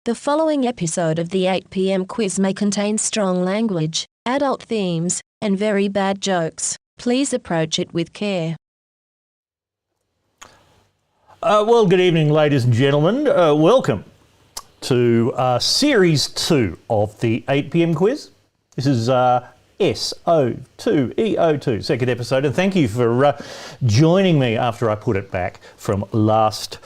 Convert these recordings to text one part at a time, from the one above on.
The following episode of the 8 p.m. quiz may contain strong language, adult themes, and very bad jokes. Please approach it with care. Well, good evening, ladies and gentlemen. Welcome to Series 2 of the 8 p.m. quiz. This is S02 E02, second episode, and thank you for joining me after I put it back from last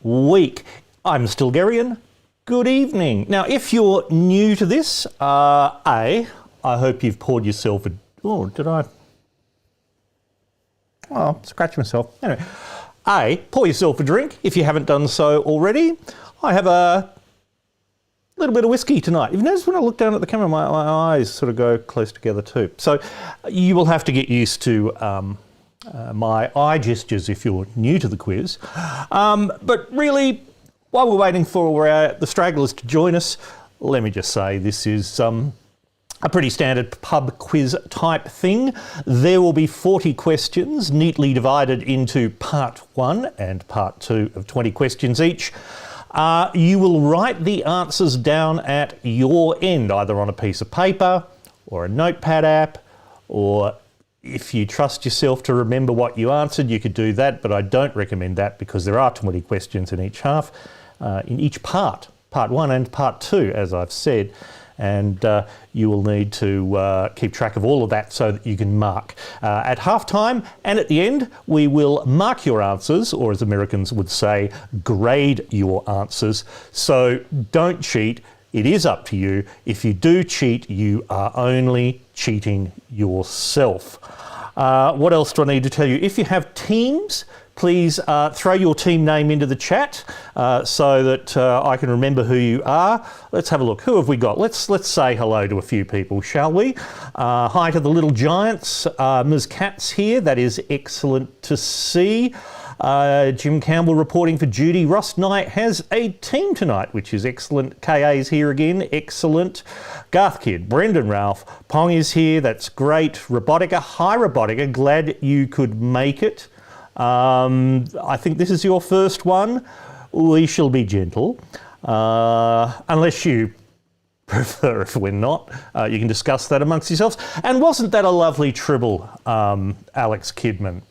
week. I'm Stilgarian. Good evening. Now, if you're new to this, I hope you've poured yourself a... Oh, did I... Oh, scratch myself. Anyway, pour yourself a drink if you haven't done so already. I have a little bit of whiskey tonight. You've noticed when I look down at the camera, my eyes sort of go close together too. So you will have to get used to my eye gestures if you're new to the quiz. But really, while we're waiting for the stragglers to join us, let me just say this is a pretty standard pub quiz type thing. There will be 40 questions neatly divided into part 1 and part 2 of 20 questions each. You will write the answers down at your end, either on a piece of paper or a notepad app, or if you trust yourself to remember what you answered, you could do that, but I don't recommend that because there are 20 questions in each half, in each part 1 and part 2, as I've said. And you will need to keep track of all of that so that you can mark. At halftime and at the end, we will mark your answers, or as Americans would say, grade your answers. So don't cheat. It is up to you. If you do cheat, you are only cheating yourself. What else do I need to tell you? If you have teams, please throw your team name into the chat so that I can remember who you are. Let's have a look. Who have we got? Let's say hello to a few people, shall we? Hi to the Little Giants. Ms. Katz here. That is excellent to see. Jim Campbell reporting for duty. Ross Knight has a team tonight, which is excellent. KA's here again. Excellent. Garth Kidd, Brendan Ralph. Pong is here. That's great. Robotica. Hi, Robotica. Glad you could make it. I think this is your first one. We shall be gentle, unless you prefer if we're not. You can discuss that amongst yourselves. And wasn't that a lovely tribble, Alex Kidman?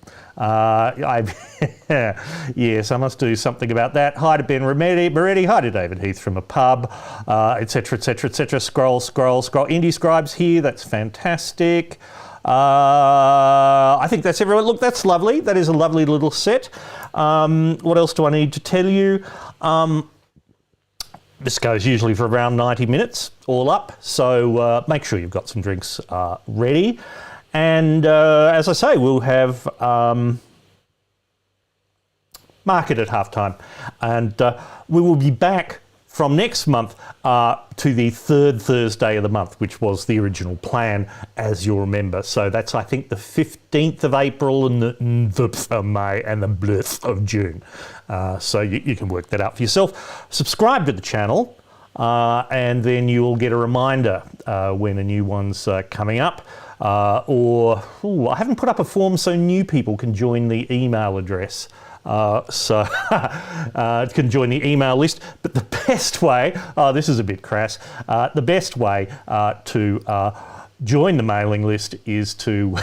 Yes, I must do something about that. Hi to Ben Moretti. Hi to David Heath from a pub, etc., etc., etc. Scroll. Indie Scribes here. That's fantastic. I think that's everyone. Look, that's lovely. That is a lovely little set. What else do I need to tell you? This goes usually for around 90 minutes, all up. So make sure you've got some drinks ready. And as I say, we'll have market at halftime. And we will be back from next month to the third Thursday of the month, which was the original plan, as you'll remember. So that's, I think, the 15th of April and the 9th of May and the 10th of June. So you can work that out for yourself. Subscribe to the channel and then you'll get a reminder when a new one's coming up. I haven't put up a form so new people can join the email address. So can join the email list. But the best way, this is a bit crass, the best way to join the mailing list is to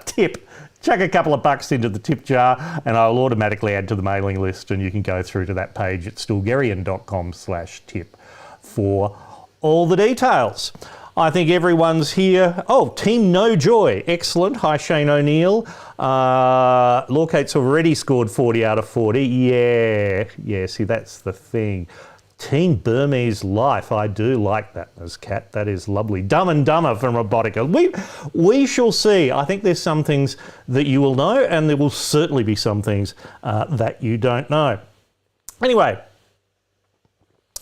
tip. Chuck a couple of bucks into the tip jar and I'll automatically add to the mailing list, and you can go through to that page at stilgarian.com/tip for all the details. I think everyone's here. Oh, Team No Joy. Excellent. Hi, Shane O'Neill. Lawcates have already scored 40 out of 40. Yeah, see, that's the thing. Team Burmese Life. I do like that, Ms. Cat. That is lovely. Dumb and Dumber from Robotica. We shall see. I think there's some things that you will know, and there will certainly be some things that you don't know. Anyway,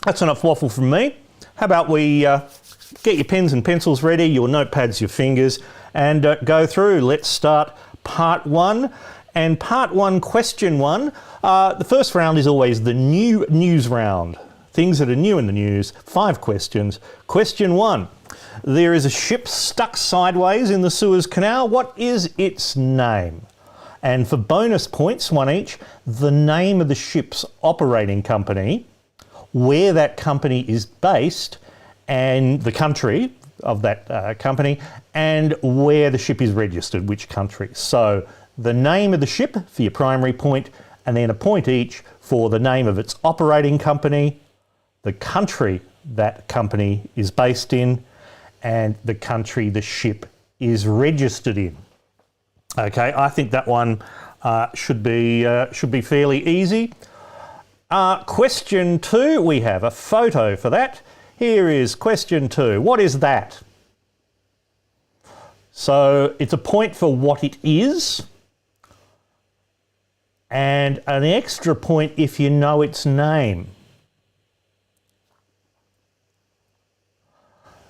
that's enough waffle from me. How about we get your pens and pencils ready, your notepads, your fingers, and go through. Let's start part 1. And part 1, question 1. The first round is always the new news round. Things that are new in the news. 5 questions. Question 1. There is a ship stuck sideways in the Suez Canal. What is its name? And for bonus points, 1 each, the name of the ship's operating company, where that company is based and the country of that company, and where the ship is registered, which country. So the name of the ship for your primary point, and then a point each for the name of its operating company, the country that company is based in, and the country the ship is registered in. Okay, I think that one should be fairly easy. Question 2, we have a photo for that. Here is question 2. What is that? So it's a point for what it is, and an extra point if you know its name.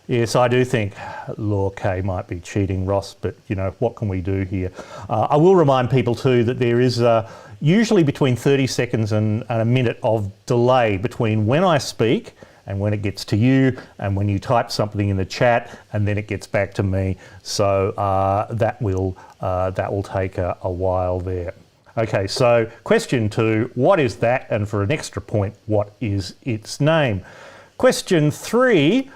Yes, I do think Law K might be cheating Ross, but you know, what can we do here? I will remind people too that there is usually between 30 seconds and a minute of delay between when I speak and when it gets to you, and when you type something in the chat, and then it gets back to me. So that will take a while there. Okay, so question 2, what is that? And for an extra point, what is its name? Question 3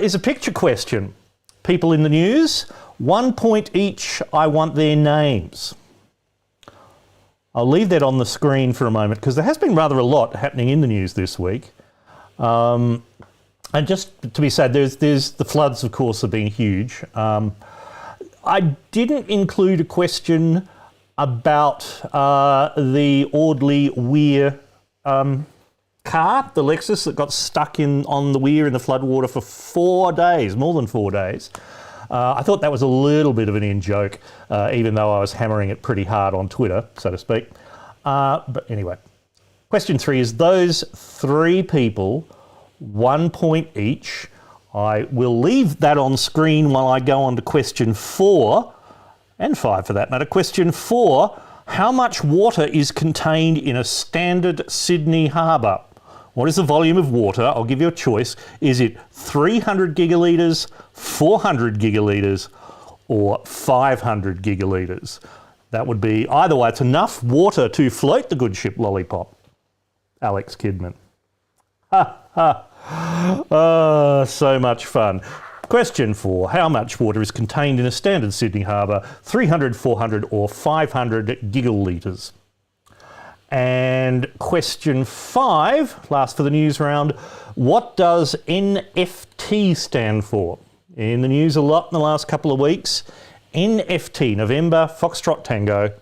is a picture question. People in the news, 1 point each. I want their names. I'll leave that on the screen for a moment because there has been rather a lot happening in the news this week. And just to be said, there's the floods, of course, have been huge. I didn't include a question about the Audley Weir car, the Lexus that got stuck on the weir in the floodwater for 4 days, more than 4 days. I thought that was a little bit of an in-joke, even though I was hammering it pretty hard on Twitter, so to speak. But anyway, question 3 is those 3 people, 1 point each. I will leave that on screen while I go on to question 4, and 5 for that matter. Question 4, how much water is contained in a standard Sydney harbour? What is the volume of water? I'll give you a choice. Is it 300 gigalitres, 400 gigalitres, or 500 gigalitres? That would be, either way, it's enough water to float the good ship Lollipop. Alex Kidman. Ha ha. Oh, so much fun. Question 4, how much water is contained in a standard Sydney harbour? 300, 400 or 500 gigalitres? And question 5, last for the news round, what does NFT stand for? In the news a lot in the last couple of weeks. NFT, November, Foxtrot Tango.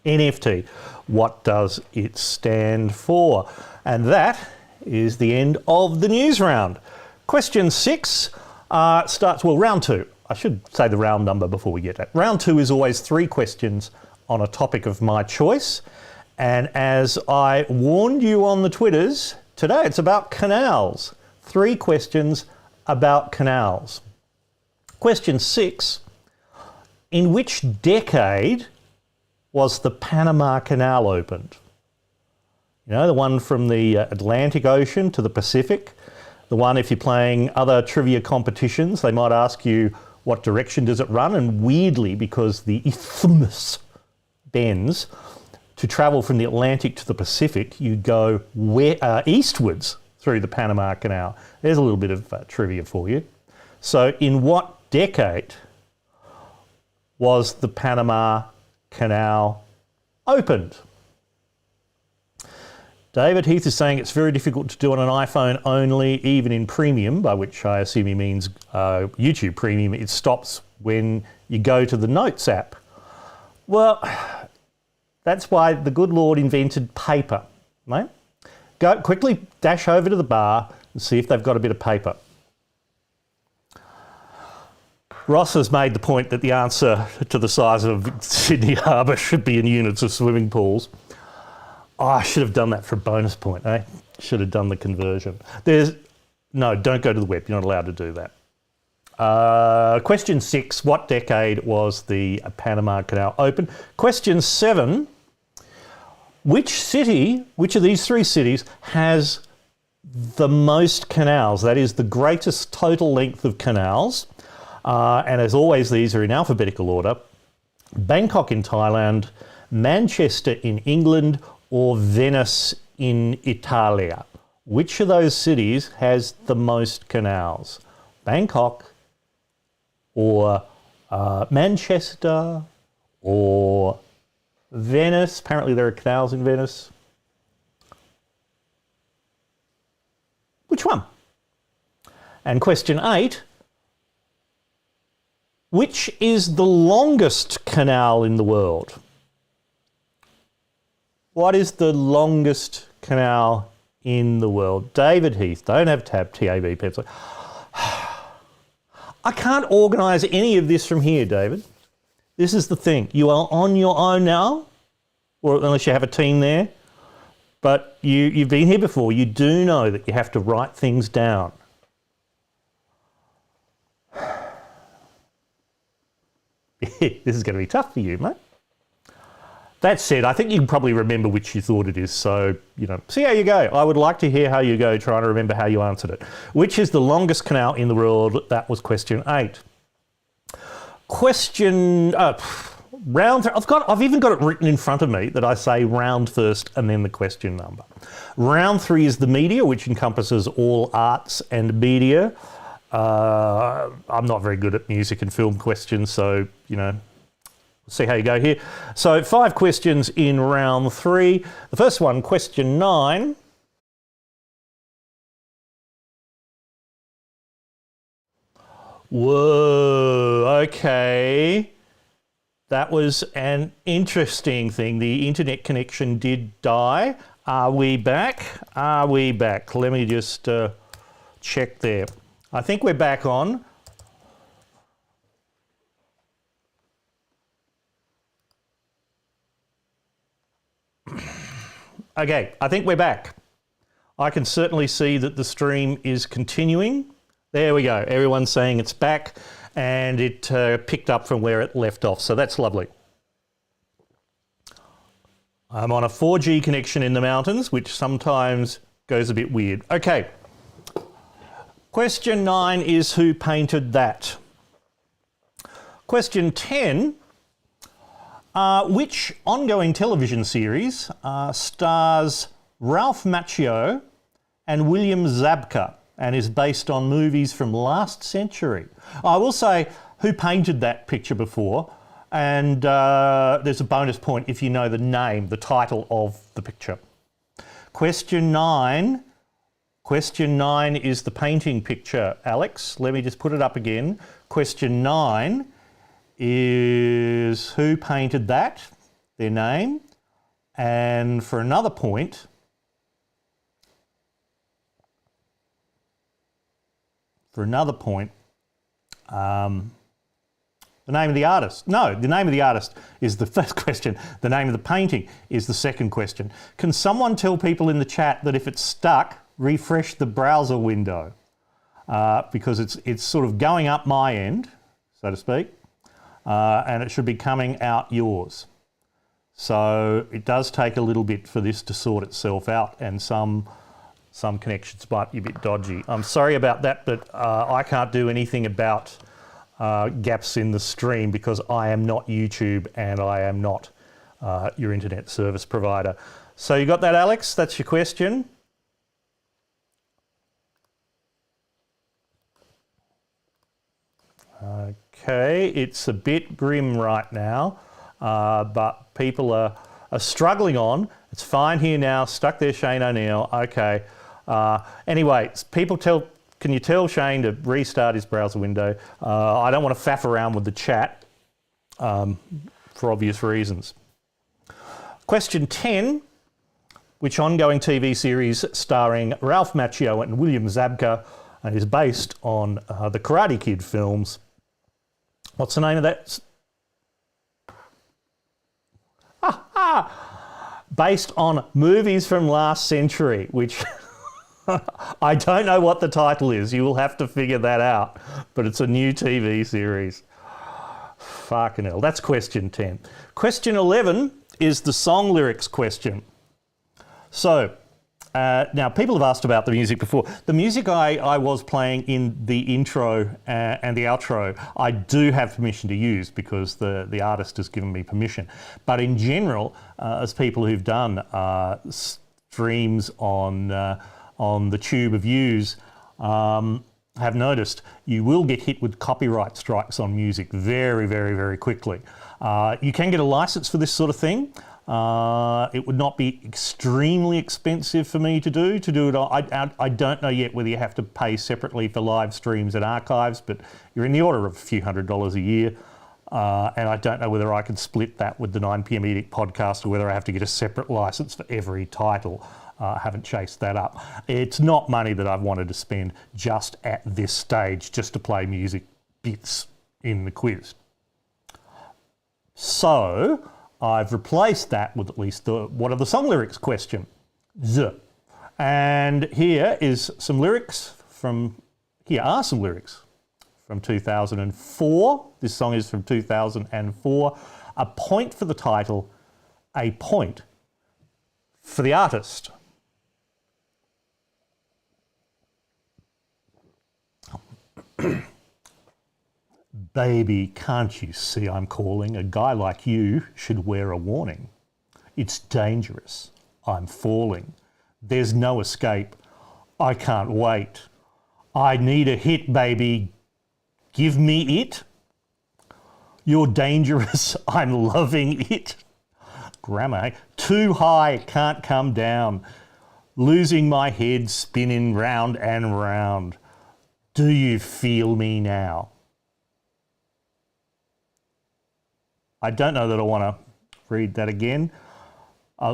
NFT, what does it stand for? And that is the end of the news round. Question 6 starts, well, round 2. I should say the round number before we get that. Round 2 is always 3 questions on a topic of my choice. And as I warned you on the Twitters, today it's about canals. 3 questions about canals. Question 6, in which decade was the Panama Canal opened? You know, the one from the Atlantic Ocean to the Pacific. The one, if you're playing other trivia competitions, they might ask you what direction does it run, and weirdly, because the isthmus bends, to travel from the Atlantic to the Pacific, you go eastwards through the Panama Canal. There's a little bit of trivia for you. So in what decade was the Panama Canal opened? David Heath is saying it's very difficult to do on an iPhone only, even in premium, by which I assume he means YouTube premium. It stops when you go to the Notes app. Well, that's why the good Lord invented paper, mate. Go quickly, dash over to the bar and see if they've got a bit of paper. Ross has made the point that the answer to the size of Sydney Harbour should be in units of swimming pools. Oh, I should have done that for a bonus point, eh? Should have done the conversion. No, don't go to the web. You're not allowed to do that. Question 6, what decade was the Panama Canal open? Question 7, which of these 3 cities has the most canals? That is the greatest total length of canals. And as always, these are in alphabetical order. Bangkok in Thailand, Manchester in England, or Venice in Italia? Which of those cities has the most canals? Bangkok or Manchester or Venice? Apparently there are canals in Venice. Which one? And question 8, which is the longest canal in the world? What is the longest canal in the world? David Heath, don't have tab, TAB pencil. I can't organise any of this from here, David. This is the thing. You are on your own now, or unless you have a team there. But you've been here before. You do know that you have to write things down. This is going to be tough for you, mate. That said, I think you can probably remember which you thought it is. So, see how you go. I would like to hear how you go, trying to remember how you answered it. Which is the longest canal in the world? That was question 8. Question... round. I've even got it written in front of me that I say round first and then the question number. Round 3 is the media, which encompasses all arts and media. I'm not very good at music and film questions, so see how you go here. So 5 questions in round 3. The first one, question 9. Whoa, okay. That was an interesting thing. The internet connection did die. Are we back? Are we back? Let me just check there. I think we're back on. Okay, I think we're back. I can certainly see that the stream is continuing. There we go. Everyone's saying it's back. And it picked up from where it left off, so that's lovely. I'm on a 4G connection in the mountains, which sometimes goes a bit weird. Okay. Question 9 is who painted that? Question 10, which ongoing television series stars Ralph Macchio and William Zabka and is based on movies from last century? I will say who painted that picture before, and there's a bonus point if you know the name, the title of the picture. Question 9 is the painting picture, Alex. Let me just put it up again. Question 9 is who painted that, their name, and for another point, the name of the artist. No, the name of the artist is the first question. The name of the painting is the second question. Can someone tell people in the chat that if it's stuck, refresh the browser window? Because it's sort of going up my end, so to speak, and it should be coming out yours. So it does take a little bit for this to sort itself out, and some connections might be a bit dodgy. I'm sorry about that, but I can't do anything about gaps in the stream because I am not YouTube and I am not your internet service provider. So you got that, Alex? That's your question. Okay, it's a bit grim right now, but people are struggling on. It's fine here now. Stuck there, Shane O'Neill. Okay. Anyway, can you tell Shane to restart his browser window? I don't want to faff around with the chat for obvious reasons. Question 10, which ongoing TV series starring Ralph Macchio and William Zabka and is based on the Karate Kid films? What's the name of that? Based on movies from last century, which I don't know what the title is. You will have to figure that out. But it's a new TV series. Fucking hell. That's question 10. Question 11 is the song lyrics question. So, Now, people have asked about the music before. The music I was playing in the intro and the outro, I do have permission to use because the artist has given me permission. But in general, as people who've done streams on the tube of views have noticed, you will get hit with copyright strikes on music very, very, very quickly. You can get a license for this sort of thing. It would not be extremely expensive for me to do it. I don't know yet whether you have to pay separately for live streams and archives, but you're in the order of a few $100s a year. And I don't know whether I can split that with the 9pm Edict podcast or whether I have to get a separate license for every title. I haven't chased that up. It's not money that I've wanted to spend just at this stage, just to play music bits in the quiz. So I've replaced that with at least the what are the song lyrics question. And here are some lyrics from 2004. This song is from 2004. A point for the title, a point for the artist. Baby, can't you see I'm calling? A guy like you should wear a warning. It's dangerous. I'm falling. There's no escape. I can't wait. I need a hit, baby. Give me it. You're dangerous. I'm loving it. Grammar. Too high, can't come down. Losing my head, spinning round and round. Do you feel me now? I don't know that I want to read that again.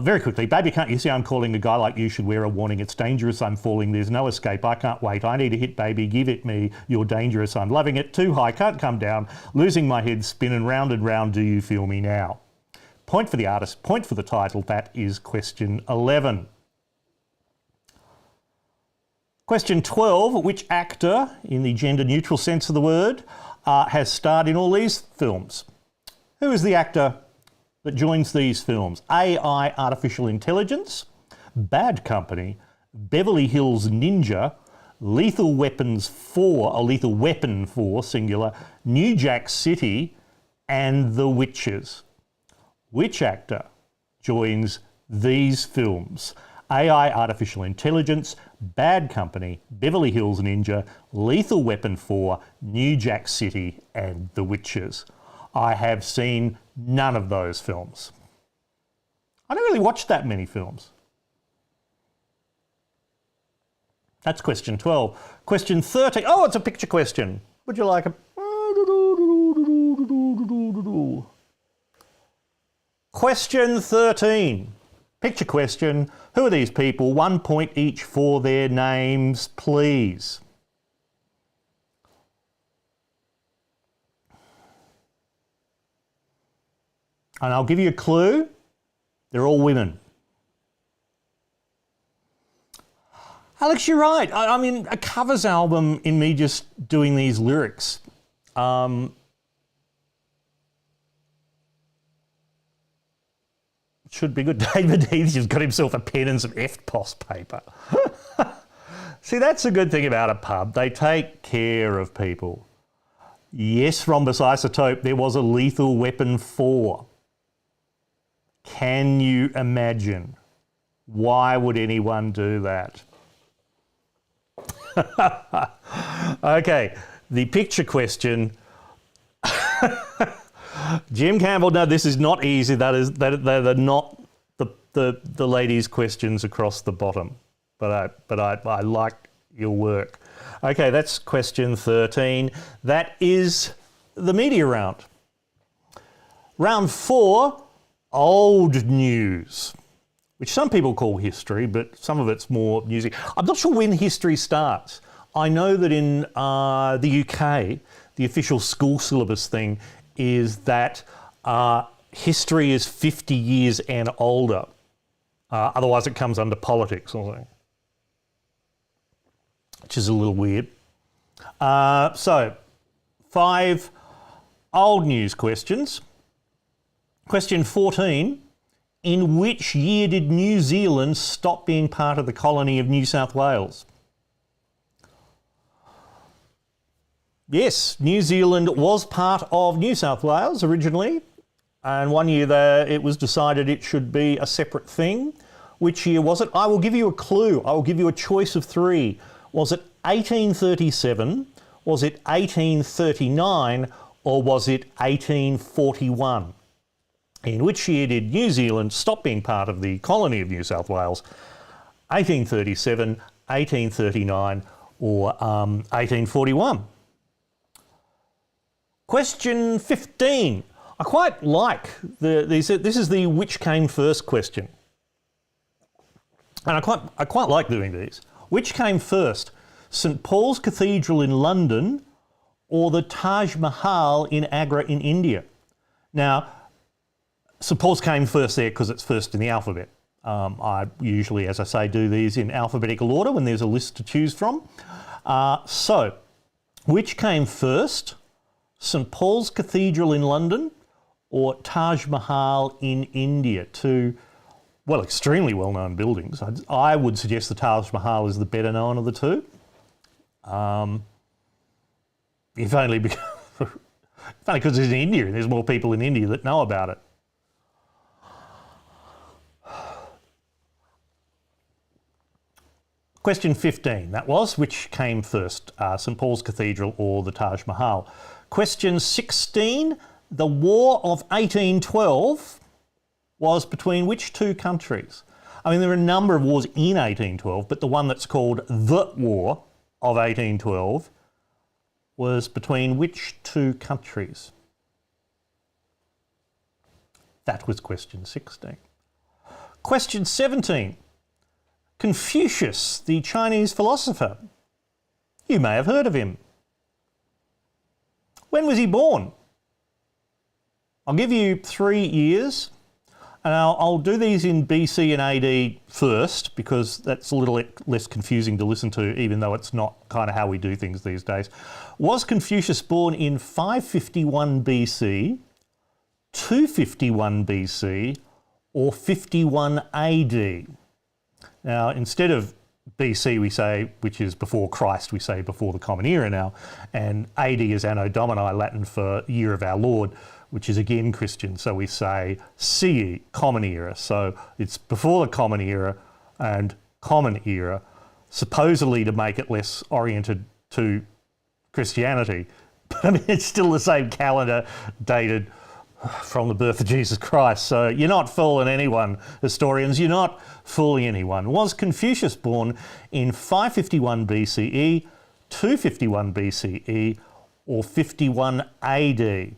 Very quickly. Baby, can't you see I'm calling? A guy like you should wear a warning. It's dangerous. I'm falling. There's no escape. I can't wait. I need a hit, baby. Give it me. You're dangerous. I'm loving it. Too high. Can't come down. Losing my head. Spinning round and round. Do you feel me now? Point for the artist. Point for the title. That is question 11. Question 12. Which actor, in the gender-neutral sense of the word, has starred in all these films? Who is the actor that joins these films? AI, Artificial Intelligence, Bad Company, Beverly Hills Ninja, Lethal Weapons 4, or Lethal Weapon 4, singular, New Jack City, and The Witches. Which actor joins these films? AI, Artificial Intelligence, Bad Company, Beverly Hills Ninja, Lethal Weapon 4, New Jack City, and The Witches. I have seen none of those films. I don't really watch that many films. That's question 12. Question 13. Oh, it's a picture question. Would you like a... Question 13. Picture question. Who are these people? 1 point each for their names, please. And I'll give you a clue. They're all women. Alex, you're right. I mean, a covers album in me just doing these lyrics. Should be good. David Heath has got himself a pen and some FPOS paper. See, that's a good thing about a pub. They take care of people. Yes, Rhombus Isotope, there was a Lethal Weapon 4. Can you imagine? Why would anyone do that? Okay, the picture question. Jim Campbell, no, this is not easy. They're not the ladies' questions across the bottom. But I like your work. Okay, that's question 13. That is the media round. Round 4. Old news, which some people call history, but some of it's more music. I'm not sure when history starts. I know that in the UK, the official school syllabus thing is that history is 50 years and older. Otherwise it comes under politics or something, which is a little weird. So, 5 old news questions. Question 14 In which year did New Zealand stop being part of the colony of New South Wales? Yes, New Zealand was part of New South Wales originally, and one year there it was decided it should be a separate thing. Which year was it? I will give you a clue. I will give you a choice of three. Was it 1837, was it 1839, or was it 1841? In which year did New Zealand stop being part of the colony of New South Wales? 1837, 1839, or 1841? Question 15. I quite like this is the which came first question. And I quite like doing these. Which came first, St Paul's Cathedral in London or the Taj Mahal in Agra in India? Now, St Paul's came first there because it's first in the alphabet. I usually, as I say, do these in alphabetical order when there's a list to choose from. So, which came first, St Paul's Cathedral in London or Taj Mahal in India? Two, well, extremely well-known buildings. I would suggest the Taj Mahal is the better known of the two. If only because it's in India and there's more people in India that know about it. Question 15, that was, which came first, St Paul's Cathedral or the Taj Mahal? Question 16, the War of 1812 was between which two countries? I mean, there are a number of wars in 1812, but the one that's called the War of 1812 was between which two countries? That was question 16. Question 17. Confucius, the Chinese philosopher. You may have heard of him. When was he born? I'll give you 3 years, and I'll do these in BC and AD first because that's a little less confusing to listen to, even though it's not kind of how we do things these days. Was Confucius born in 551 BC, 251 BC, or 51 AD? Now, instead of BC we say, which is before Christ, we say before the Common Era now, and AD is Anno Domini, Latin for Year of Our Lord, which is again Christian, so we say CE, Common Era. So it's before the Common Era and Common Era, supposedly to make it less oriented to Christianity. But I mean, it's still the same calendar dated from the birth of Jesus Christ. So you're not fooling anyone, historians, you're not fooling anyone. Was Confucius born in 551 BCE, 251 BCE, or 51 AD? And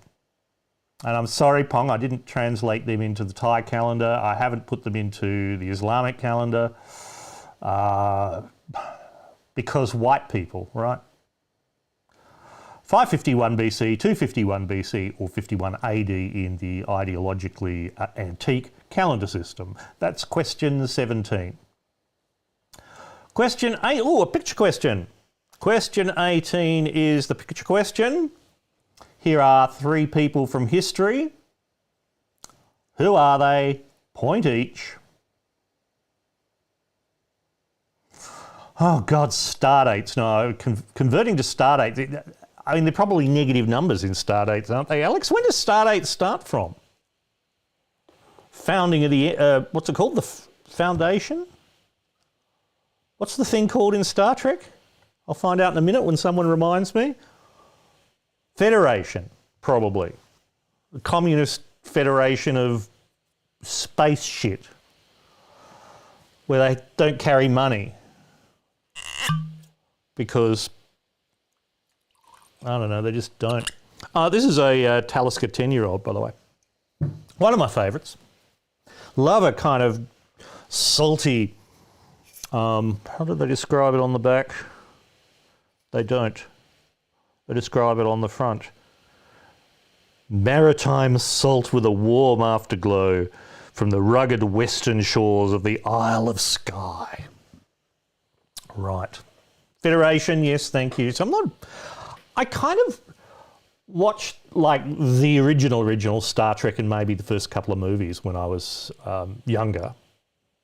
I'm sorry, Pong, I didn't translate them into the Thai calendar. I haven't put them into the Islamic calendar because white people, right? 551 BC, 251 BC, or 51 AD in the ideologically antique calendar system. That's question 17. Question 8, a picture question. Question 18 is the picture question. Here are 3 people from history. Who are they? Point each. Oh God, star dates. No, converting to star dates. I mean, they're probably negative numbers in star dates, aren't they, Alex? When does star dates start from? Founding of the, what's it called? The foundation? What's the thing called in Star Trek? I'll find out in a minute when someone reminds me. Federation, probably. The Communist Federation of space shit, where they don't carry money because, I don't know, they just don't. This is a Talisker 10-year-old, by the way. One of my favourites. Love a kind of salty, how do they describe it on the back? They don't. They describe it on the front. Maritime salt with a warm afterglow from the rugged western shores of the Isle of Skye. Right. Federation, yes, thank you. So I kind of watched like the original Star Trek and maybe the first couple of movies when I was younger.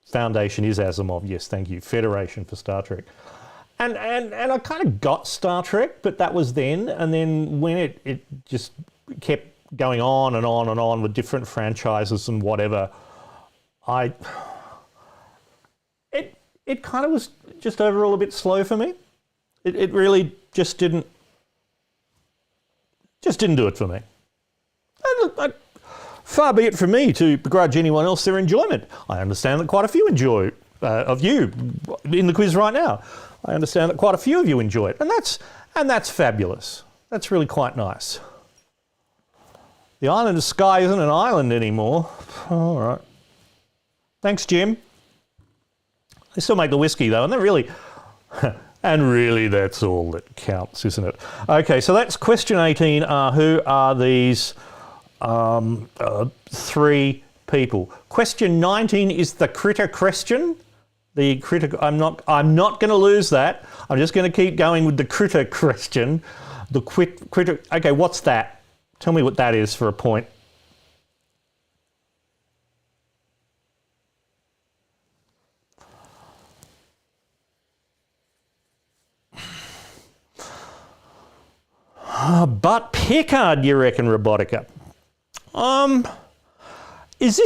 Foundation is Asimov, yes, thank you. Federation for Star Trek. And I kind of got Star Trek, but that was then. And then when it just kept going on and on and on with different franchises and whatever, it kind of was just overall a bit slow for me. It really just didn't do it for me. Far be it from me to begrudge anyone else their enjoyment. I understand that quite a few of you in the quiz right now. I understand that quite a few of you enjoy it, and that's fabulous. That's really quite nice. The island of Skye isn't an island anymore. All right. Thanks, Jim. They still make the whiskey though, and they're really, and really that's all that counts, isn't it? Okay, so that's question 18. Who are these three people? Question 19 is the critter question. The critter. I'm not going to lose that. I'm just going to keep going with the critter question. The critter. Okay, what's that? Tell me what that is for a point. But Pickard, you reckon, Robotica? Is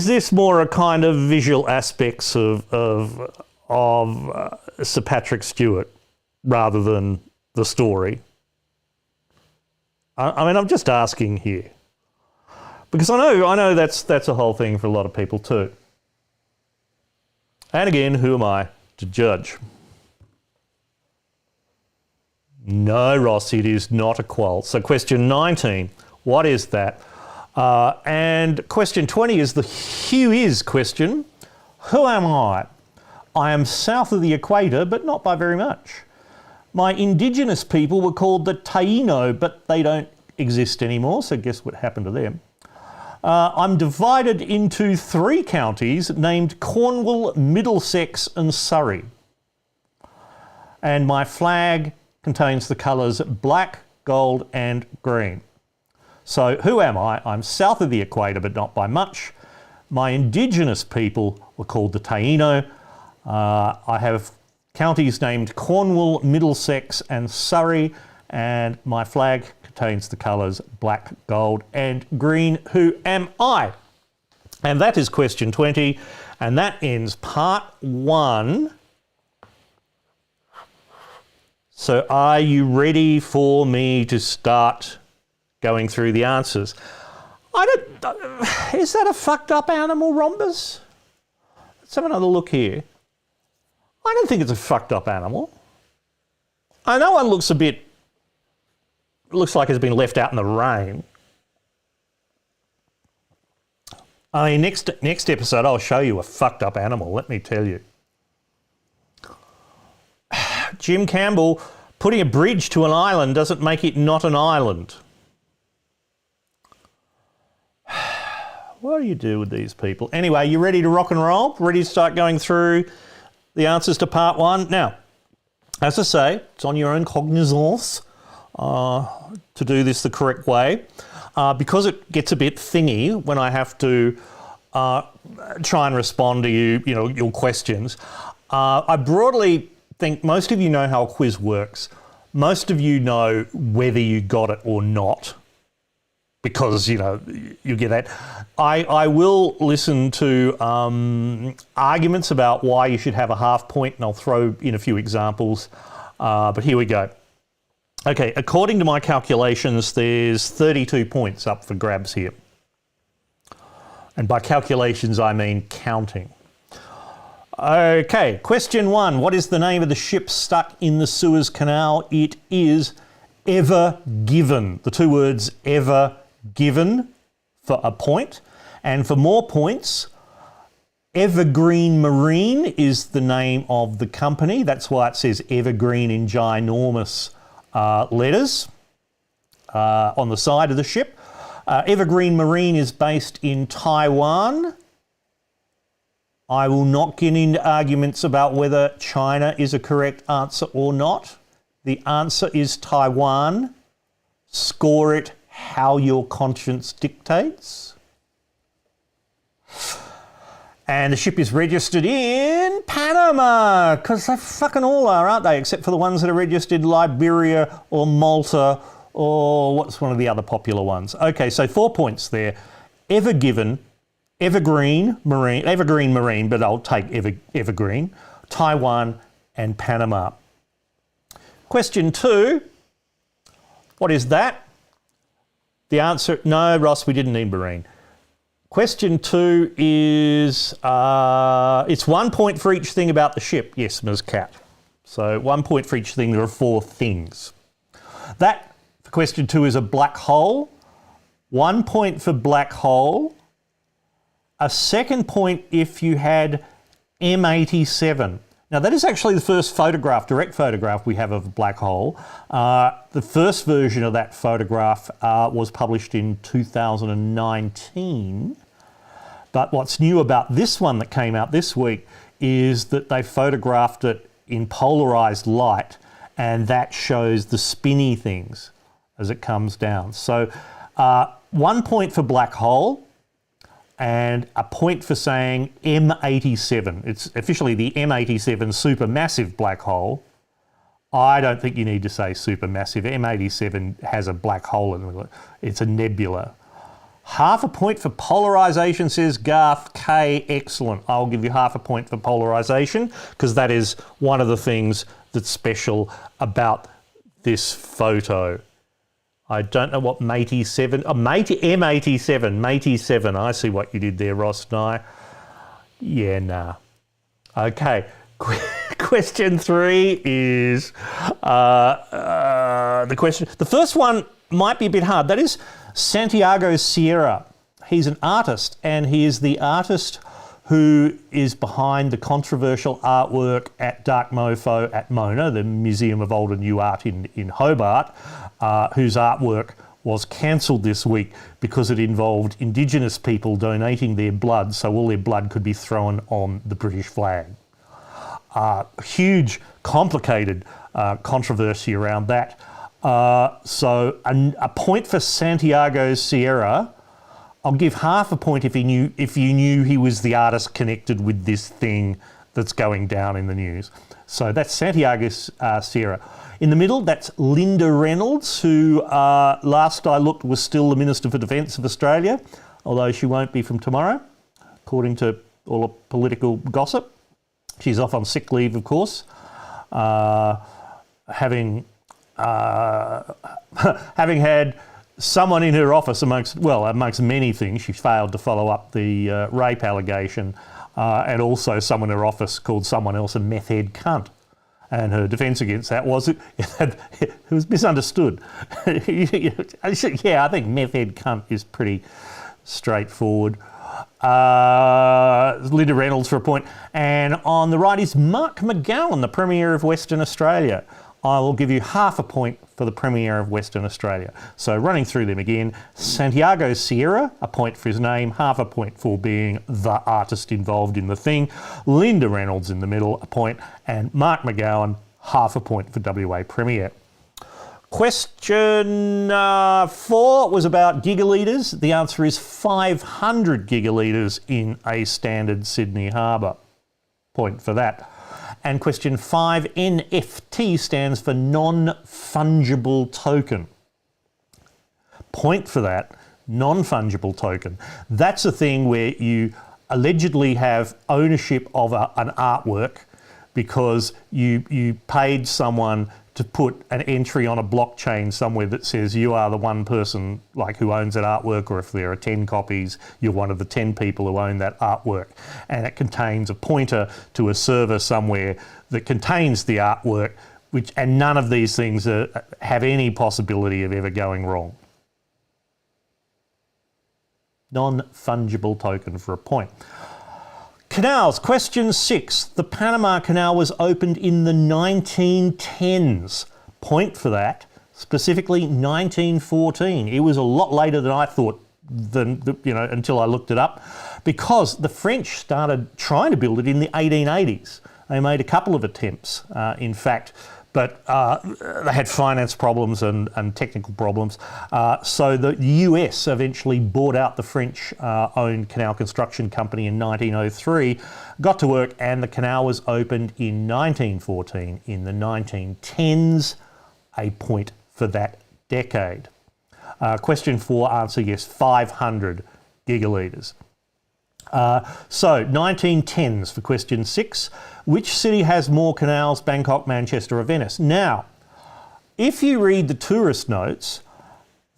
this more a kind of visual aspects of Sir Patrick Stewart rather than the story? I mean, I'm just asking here because I know that's a whole thing for a lot of people too. And again, who am I to judge? No, Ross, it is not a quoll. So question 19, what is that? And question 20 is the who is question. Who am I? I am south of the equator, but not by very much. My indigenous people were called the Taino, but they don't exist anymore, so guess what happened to them? I'm divided into 3 counties named Cornwall, Middlesex and Surrey. And my flag contains the colours black, gold and green. So who am I? I'm south of the equator, but not by much. My indigenous people were called the Taino. I have counties named Cornwall, Middlesex and Surrey, and my flag contains the colours black, gold and green. Who am I? And that is question 20, and that ends part 1. So are you ready for me to start going through the answers? Is that a fucked up animal, Rhombus? Let's have another look here. I don't think it's a fucked up animal. I know one looks like it's been left out in the rain. I mean, next episode I'll show you a fucked up animal, let me tell you. Jim Campbell, putting a bridge to an island doesn't make it not an island. What do you do with these people? Anyway, you ready to rock and roll? Ready to start going through the answers to part 1? Now, as I say, it's on your own cognizance to do this the correct way. Because it gets a bit thingy when I have to try and respond to your questions. I broadly think most of you know how a quiz works. Most of you know whether you got it or not, because you get that. I will listen to arguments about why you should have a half point, and I'll throw in a few examples. But here we go. Okay, according to my calculations, there's 32 points up for grabs here. And by calculations, I mean counting. Okay, question 1. What is the name of the ship stuck in the Suez Canal? It is Ever Given. The 2 words Ever Given for a point. And for more points, Evergreen Marine is the name of the company. That's why it says Evergreen in ginormous letters on the side of the ship. Evergreen Marine is based in Taiwan. I will not get into arguments about whether China is a correct answer or not. The answer is Taiwan. Score it how your conscience dictates. And the ship is registered in Panama, because they fucking all are, aren't they? Except for the ones that are registered in Liberia or Malta or what's one of the other popular ones. Okay, so 4 points there. Evergreen Marine, but I'll take Evergreen, Taiwan and Panama. Question 2, what is that? The answer, no, Ross, we didn't need Marine. Question 2 is, it's 1 point for each thing about the ship. Yes, Ms. Cat. So 1 point for each thing. There are 4 things. That, for question 2, is a black hole. 1 point for black hole. A second point if you had M87. Now, that is actually the first photograph, direct photograph we have of a black hole. The first version of that photograph was published in 2019. But what's new about this one that came out this week is that they photographed it in polarized light, and that shows the spinny things as it comes down. So 1 point for black hole, and a point for saying M87. It's officially the M87 supermassive black hole. I don't think you need to say supermassive. M87 has a black hole in it. It's a nebula. Half a point for polarization, says Garth K. Excellent. I'll give you half a point for polarization because that is one of the things that's special about this photo. I don't know what M87, M87, I see what you did there, Ross Nye. Yeah, nah. Okay, question 3 is the question. The first one might be a bit hard. That is Santiago Sierra. He's an artist, and he is the artist who is behind the controversial artwork at Dark Mofo at Mona, the Museum of Old and New Art in Hobart, whose artwork was cancelled this week because it involved Indigenous people donating their blood so all their blood could be thrown on the British flag. Huge, complicated controversy around that. So a point for Santiago Sierra. I'll give half a point if you knew he was the artist connected with this thing that's going down in the news. So that's Santiago Sierra. In the middle, that's Linda Reynolds, who last I looked was still the Minister for Defence of Australia, although she won't be from tomorrow, according to all the political gossip. She's off on sick leave, of course, having had someone in her office amongst many things. She failed to follow up the rape allegation, and also someone in her office called someone else a meth head cunt. And her defence against that was it was misunderstood. Yeah, I think meth head cunt is pretty straightforward. Linda Reynolds for a point. And on the right is Mark McGowan, the Premier of Western Australia. I will give you half a point for the Premier of Western Australia. So running through them again, Santiago Sierra, a point for his name, half a point for being the artist involved in the thing. Linda Reynolds in the middle, a point, and Mark McGowan, half a point for WA Premier. Question 4 was about gigalitres. The answer is 500 gigalitres in a standard Sydney harbour. Point for that. And question 5, NFT stands for non-fungible token. Point for that, non-fungible token. That's a thing where you allegedly have ownership of an artwork because you paid someone to put an entry on a blockchain somewhere that says you are the one person who owns that artwork, or if there are 10 copies, you're one of the 10 people who own that artwork. And it contains a pointer to a server somewhere that contains the artwork, and none of these things have any possibility of ever going wrong. Non-fungible token for a point. Canals, question 6. The Panama Canal was opened in the 1910s. Point for that, specifically 1914. It was a lot later than I thought, until I looked it up, because the French started trying to build it in the 1880s. They made a couple of attempts, in fact, but they had finance problems and technical problems. So the US eventually bought out the French-owned canal construction company in 1903, got to work, and the canal was opened in 1914. In the 1910s, a point for that decade. Question 4, answer yes, 500 gigalitres. So 1910s for question 6. Which city has more canals, Bangkok, Manchester or Venice? Now, if you read the tourist notes,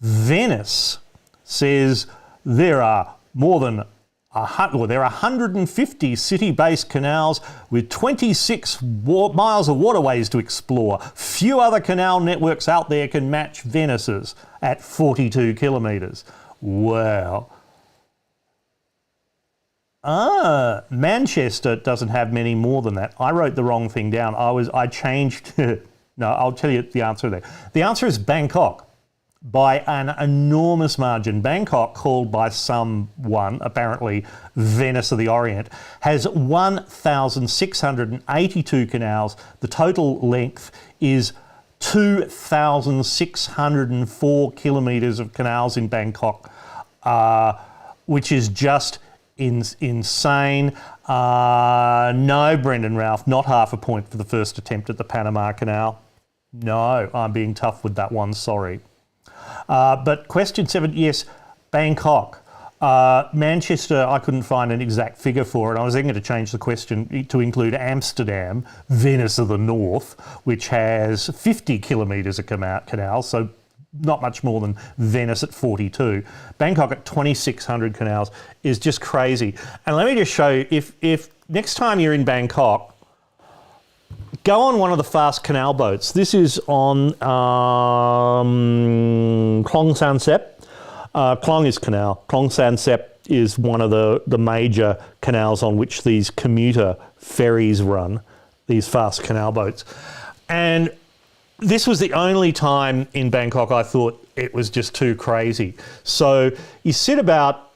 Venice says there are more than there are 150 city-based canals with 26 miles of waterways to explore. Few other canal networks out there can match Venice's at 42 kilometres. Wow. Manchester doesn't have many more than that. I wrote the wrong thing down. I changed. No, I'll tell you the answer there. The answer is Bangkok by an enormous margin. Bangkok, called by someone apparently Venice of the Orient, has 1,682 canals. The total length is 2,604 kilometres of canals in Bangkok, which is just insane. No, Brendan Ralph, not half a point for the first attempt at the Panama Canal. No, I'm being tough with that one, sorry. But question 7, yes, Bangkok. Manchester, I couldn't find an exact figure for it. I was then going to change the question to include Amsterdam, Venice of the North, which has 50 kilometres of canals, so not much more than Venice at 42. Bangkok at 2,600 canals is just crazy. And let me just show you, if next time you're in Bangkok, go on one of the fast canal boats. This is on Klong San Sep. Klong is canal. Klong San Sep is one of the major canals on which these commuter ferries run, these fast canal boats. And this was the only time in Bangkok I thought it was just too crazy. So you sit about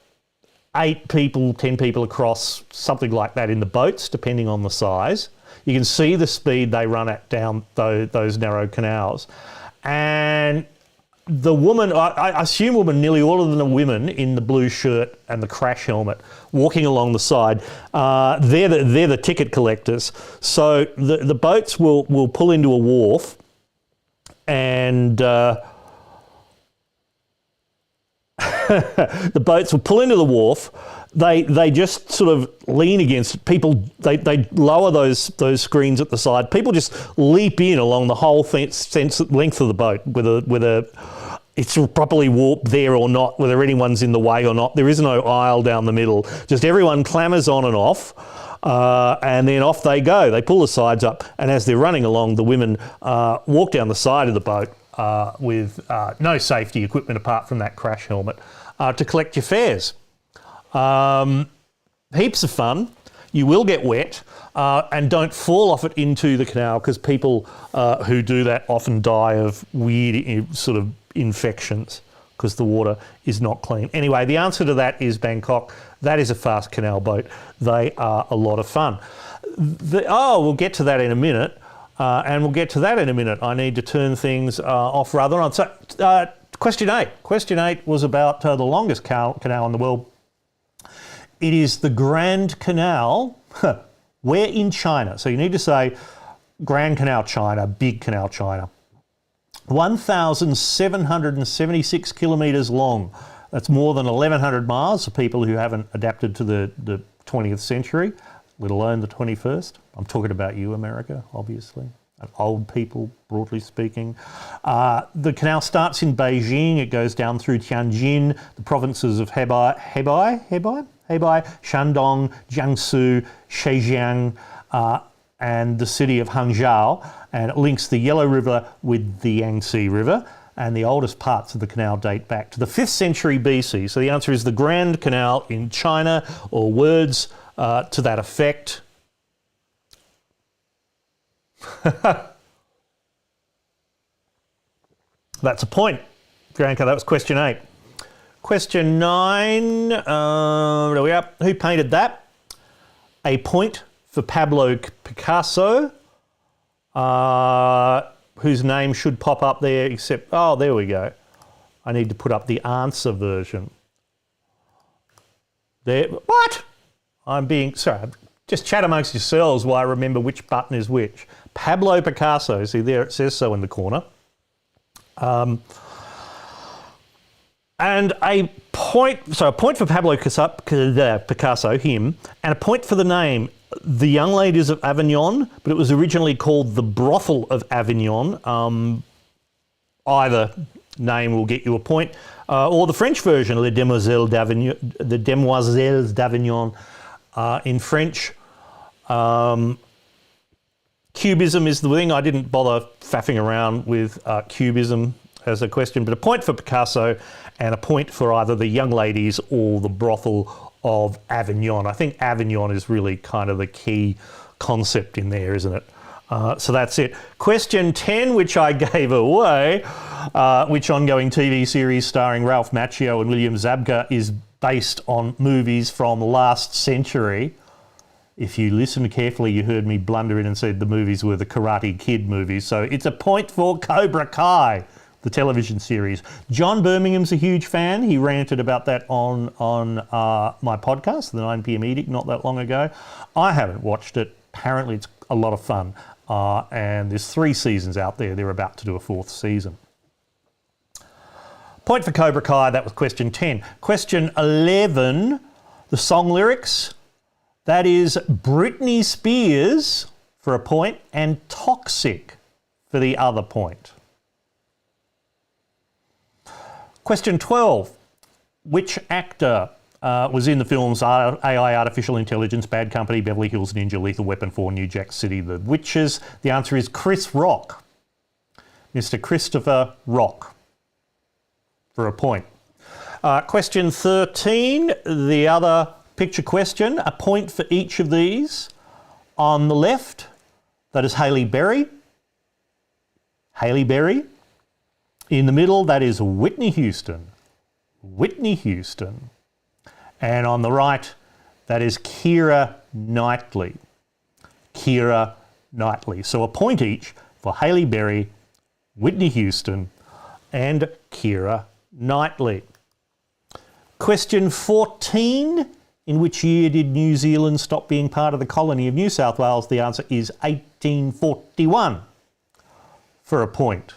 8 people, 10 people across, something like that in the boats, depending on the size. You can see the speed they run at down those narrow canals. And the woman, I assume nearly all of them are women in the blue shirt and the crash helmet, walking along the side. They're the ticket collectors. So the boats will pull into a wharf, and the boats will pull into the wharf. They just sort of lean against it. People, they lower those screens at the side. People just leap in along the whole length of the boat, whether it's properly warped there or not, whether anyone's in the way or not. There is no aisle down the middle. Just everyone clambers on and off, and then off they go. They pull the sides up, and as they're running along, the women walk down the side of the boat with no safety equipment apart from that crash helmet to collect your fares. Heaps of fun. You will get wet, and don't fall off it into the canal, because people who do that often die of weird sort of infections because the water is not clean. Anyway, the answer to that is Bangkok. That is a fast canal boat. They are a lot of fun. We'll get to that in a minute, I need to turn things off rather on. So, question 8. Question 8 was about the longest canal in the world. It is the Grand Canal. Where in China? So you need to say Grand Canal, China, Big Canal, China. 1,776 kilometres long. That's more than 1,100 miles for people who haven't adapted to the 20th century, let alone the 21st. I'm talking about you, America, obviously. And old people, broadly speaking. The canal starts in Beijing. It goes down through Tianjin, the provinces of Hebei, Shandong, Jiangsu, Zhejiang, and the city of Hangzhou, and it links the Yellow River with the Yangtze River, and the oldest parts of the canal date back to the 5th century BC. So the answer is the Grand Canal in China, or words to that effect. That's a point. Grand Canal, that was question 8. Question 9, there we are. Who painted that? A point for Pablo Picasso. whose name should pop up there, except, oh, there we go. I need to put up the answer version. There, what? Sorry, just chat amongst yourselves while I remember which button is which. Pablo Picasso, see there it says so in the corner. And a point for Pablo Picasso, him, and a point for the name, The Young Ladies of Avignon, but it was originally called The Brothel of Avignon. Either name will get you a point, or the French version, Les Demoiselles d'Avignon, in French. Cubism is the thing. I didn't bother faffing around with cubism as a question, but a point for Picasso and a point for either the Young Ladies or the Brothel of Avignon. I think Avignon is really kind of the key concept in there, isn't it? So that's it. Question 10, which I gave away, which ongoing TV series starring Ralph Macchio and William Zabka is based on movies from last century? If you listened carefully, you heard me blunder in and said the movies were the Karate Kid movies. So it's a point for Cobra Kai, the television series. John Birmingham's a huge fan. He ranted about that on my podcast, the 9 PM Edict, not that long ago. I haven't watched it. Apparently it's a lot of fun. And there's 3 seasons out there. They're about to do a 4th season. Point for Cobra Kai, that was question 10. Question 11, the song lyrics. That is Britney Spears for a point and Toxic for the other point. Question 12, which actor was in the films AI, Artificial Intelligence, Bad Company, Beverly Hills Ninja, Lethal Weapon 4, New Jack City, The Witches? The answer is Chris Rock. Mr. Christopher Rock for a point. Question 13, the other picture question, a point for each of these. On the left, that is Halle Berry. Halle Berry. In the middle, that is Whitney Houston. Whitney Houston. And on the right, that is Keira Knightley. Keira Knightley. So a point each for Halle Berry, Whitney Houston, and Keira Knightley. Question 14. In which year did New Zealand stop being part of the colony of New South Wales? The answer is 1841 for a point.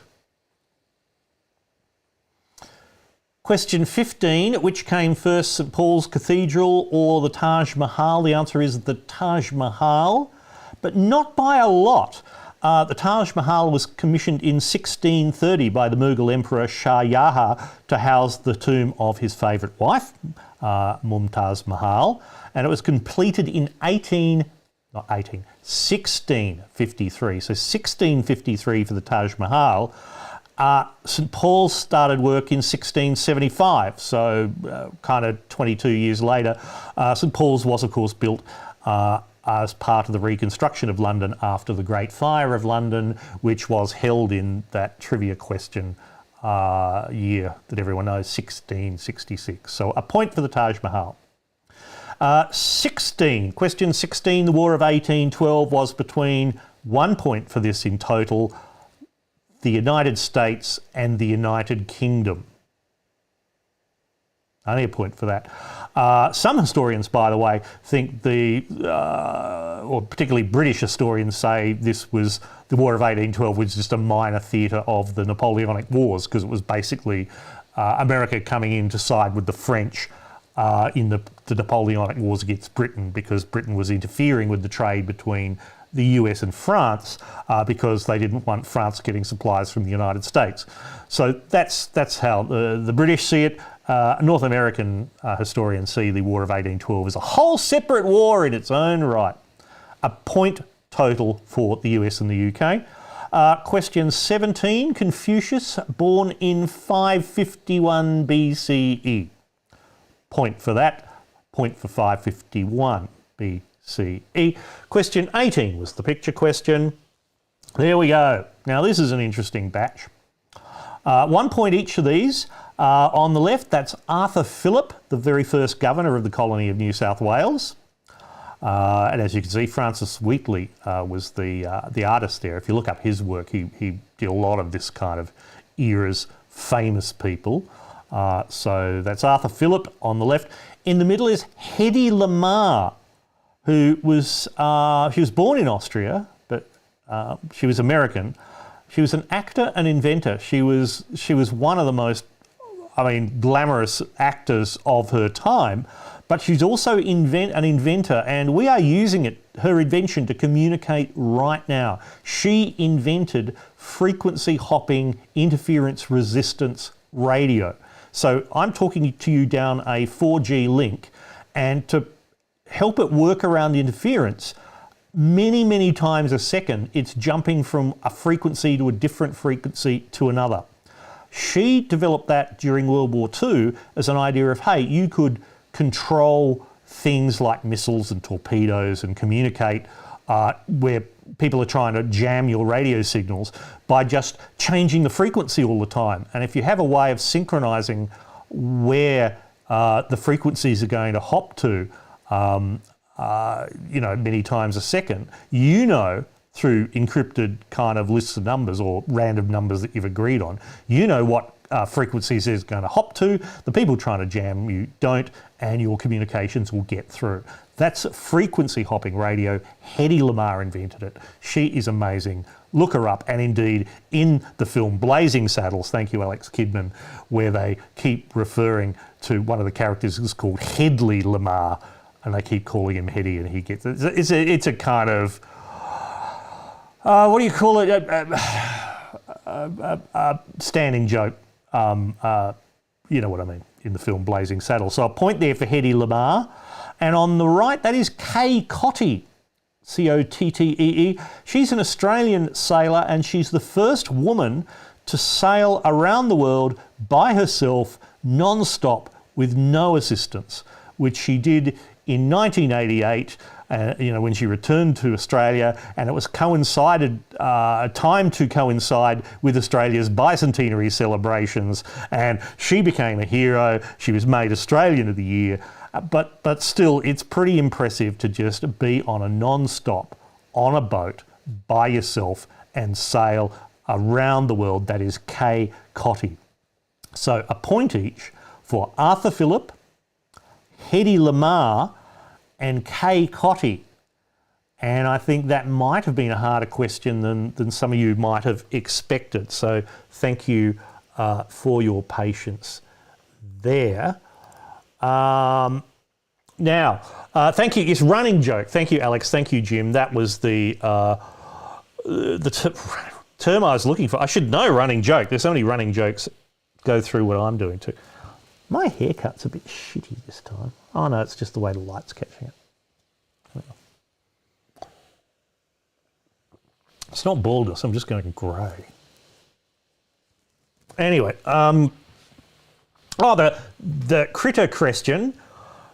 Question 15, which came first, St Paul's Cathedral or the Taj Mahal? The answer is the Taj Mahal, but not by a lot. The Taj Mahal was commissioned in 1630 by the Mughal Emperor Shah Jahan to house the tomb of his favourite wife, Mumtaz Mahal, and it was completed in 1653. So 1653 for the Taj Mahal. St Paul's started work in 1675, so kind of 22 years later. St Paul's was, of course, built as part of the reconstruction of London after the Great Fire of London, which was held in that trivia question year that everyone knows, 1666. So a point for the Taj Mahal. 16, question 16, the War of 1812 was between 1 point for this in total, the United States and the United Kingdom. Only a point for that. Some historians, by the way, think or particularly British historians say this was, the War of 1812 was just a minor theatre of the Napoleonic Wars, because it was basically America coming in to side with the French in the Napoleonic Wars against Britain, because Britain was interfering with the trade between the US and France because they didn't want France getting supplies from the United States. So that's how the British see it. North American historians see the War of 1812 as a whole separate war in its own right. A point total for the US and the UK. Question 17, Confucius, born in 551 BCE. Point for that, point for 551 BCE. Question 18 was the picture question. There we go. Now this is an interesting batch. 1 point each of these. On the left, that's Arthur Phillip, the very first governor of the colony of New South Wales. And as you can see, Francis Wheatley was the artist there. If you look up his work, he did a lot of this kind of era's famous people. So that's Arthur Phillip on the left. In the middle is Hedy Lamarr, who was she was born in Austria, but she was American. She was an actor and inventor. She was one of the most, glamorous actors of her time. But she's also an inventor, and we are using her invention to communicate right now. She invented frequency hopping interference resistance radio. So I'm talking to you down a 4G link, and to help it work around the interference, many times a second, it's jumping from a frequency to a different frequency to another. She developed that during World War II as an idea of, hey, you could control things like missiles and torpedoes and communicate where people are trying to jam your radio signals by just changing the frequency all the time. And if you have a way of synchronizing where the frequencies are going to hop to, many times a second, through encrypted kind of lists of numbers or random numbers that you've agreed on, what frequencies is going to hop to. The people trying to jam you don't, and your communications will get through. That's frequency hopping radio. Hedy Lamarr invented it. She is amazing. Look her up. And indeed, in the film Blazing Saddles, thank you, Alex Kidman, where they keep referring to one of the characters who's called Hedley Lamarr, and they keep calling him Hedy, and he gets it. It's a kind of, what do you call it? Standing joke. You know what I mean, in the film Blazing Saddles. So a point there for Hedy Lamarr. And on the right, that is Kay Cottee, Cottee. She's an Australian sailor, and she's the first woman to sail around the world by herself, non-stop, with no assistance, which she did in 1988, when she returned to Australia, and it was timed to coincide with Australia's bicentenary celebrations, and she became a hero. She was made Australian of the Year, but still, it's pretty impressive to just be on a non-stop, on a boat, by yourself, and sail around the world. That is Kay Cottee. So a point each for Arthur Phillip, Hedy Lamarr, and Kay Cottee. And I think that might have been a harder question than some of you might have expected. So thank you for your patience there. Now, thank you. It's running joke. Thank you, Alex. Thank you, Jim. That was the term I was looking for. I should know running joke. There's so many running jokes go through what I'm doing too. My haircut's a bit shitty this time. Oh no, it's just the way the light's catching it. It's not baldness, I'm just going grey. Anyway, the critter question.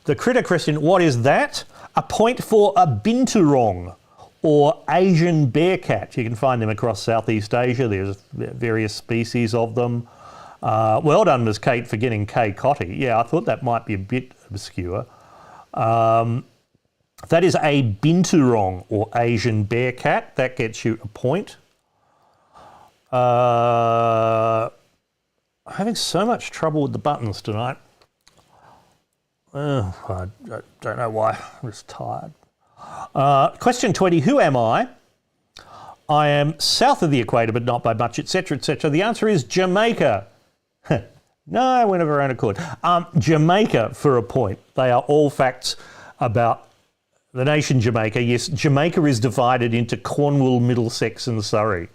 The critter question, what is that? A point for a binturong, or Asian bear cat. You can find them across Southeast Asia. There's various species of them. Well done, Ms. Kate, for getting Kay Cottee. Yeah, I thought that might be a bit obscure. That is a binturong, or Asian bear cat. That gets you a point. I'm having so much trouble with the buttons tonight. I don't know why. I'm just tired. Question 20, who am I? I am south of the equator, but not by much, etc., etc. The answer is Jamaica. No, I went of our own accord. Jamaica for a point. They are all facts about the nation Jamaica. Yes, Jamaica is divided into Cornwall, Middlesex and Surrey.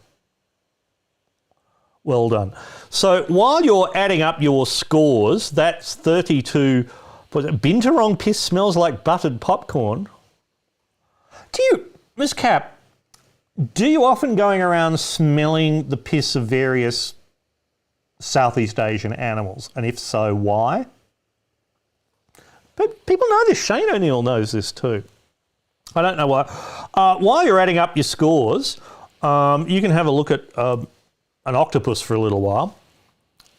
Well done. So while you're adding up your scores, that's 32. Binturong piss smells like buttered popcorn. Miss Cap, do you often going around smelling the piss of various Southeast Asian animals? And if so, why? But people know this. Shane O'Neill knows this too. I don't know why. While you're adding up your scores, you can have a look at an octopus for a little while.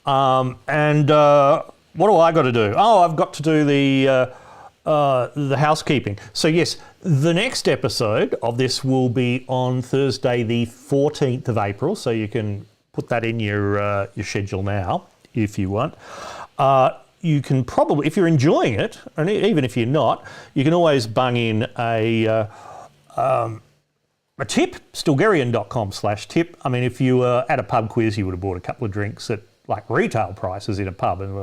What do I got to do? Oh, I've got to do the the housekeeping. So yes, the next episode of this will be on Thursday, the 14th of April. So you can put that in your schedule now if you want. You can probably, if you're enjoying it, and even if you're not, you can always bung in a tip, stilgherrian.com/tip. I mean, if you were at a pub quiz, you would have bought a couple of drinks at like retail prices in a pub, and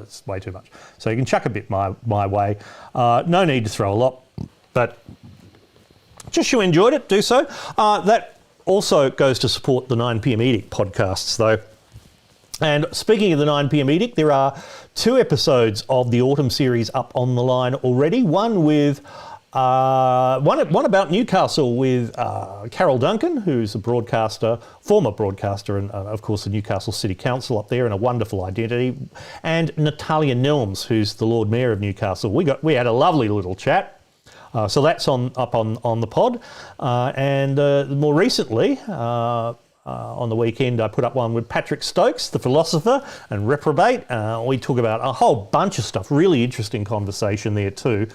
it's way too much. So you can chuck a bit my way. No need to throw a lot, but just you enjoyed it, do so. That also goes to support the 9pm Edict podcasts, though. And speaking of the 9pm Edict, there are 2 episodes of the autumn series up on the line already. One with one about Newcastle with Carol Duncan, who's a broadcaster, former broadcaster, and of course the Newcastle City Council up there, and a wonderful identity, and Natalia Nelms, who's the Lord Mayor of Newcastle. We had a lovely little chat. So that's up on the pod, and more recently. On the weekend, I put up one with Patrick Stokes, the philosopher and reprobate. We talk about a whole bunch of stuff, really interesting conversation there too.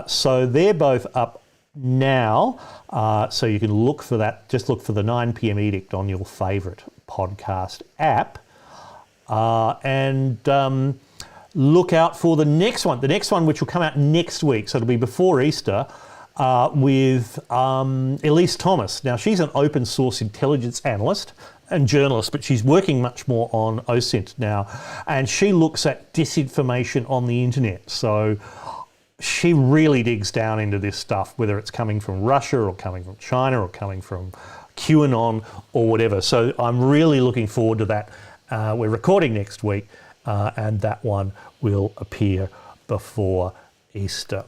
So they're both up now, so you can look for that. Just look for the 9pm Edict on your favourite podcast app. And look out for the next one. The next one, which will come out next week, so it'll be before Easter, with Elise Thomas. Now, she's an open source intelligence analyst and journalist, but she's working much more on OSINT now, and she looks at disinformation on the internet. So she really digs down into this stuff, whether it's coming from Russia or coming from China or coming from QAnon or whatever. So I'm really looking forward to that. We're recording next week, and that one will appear before Easter.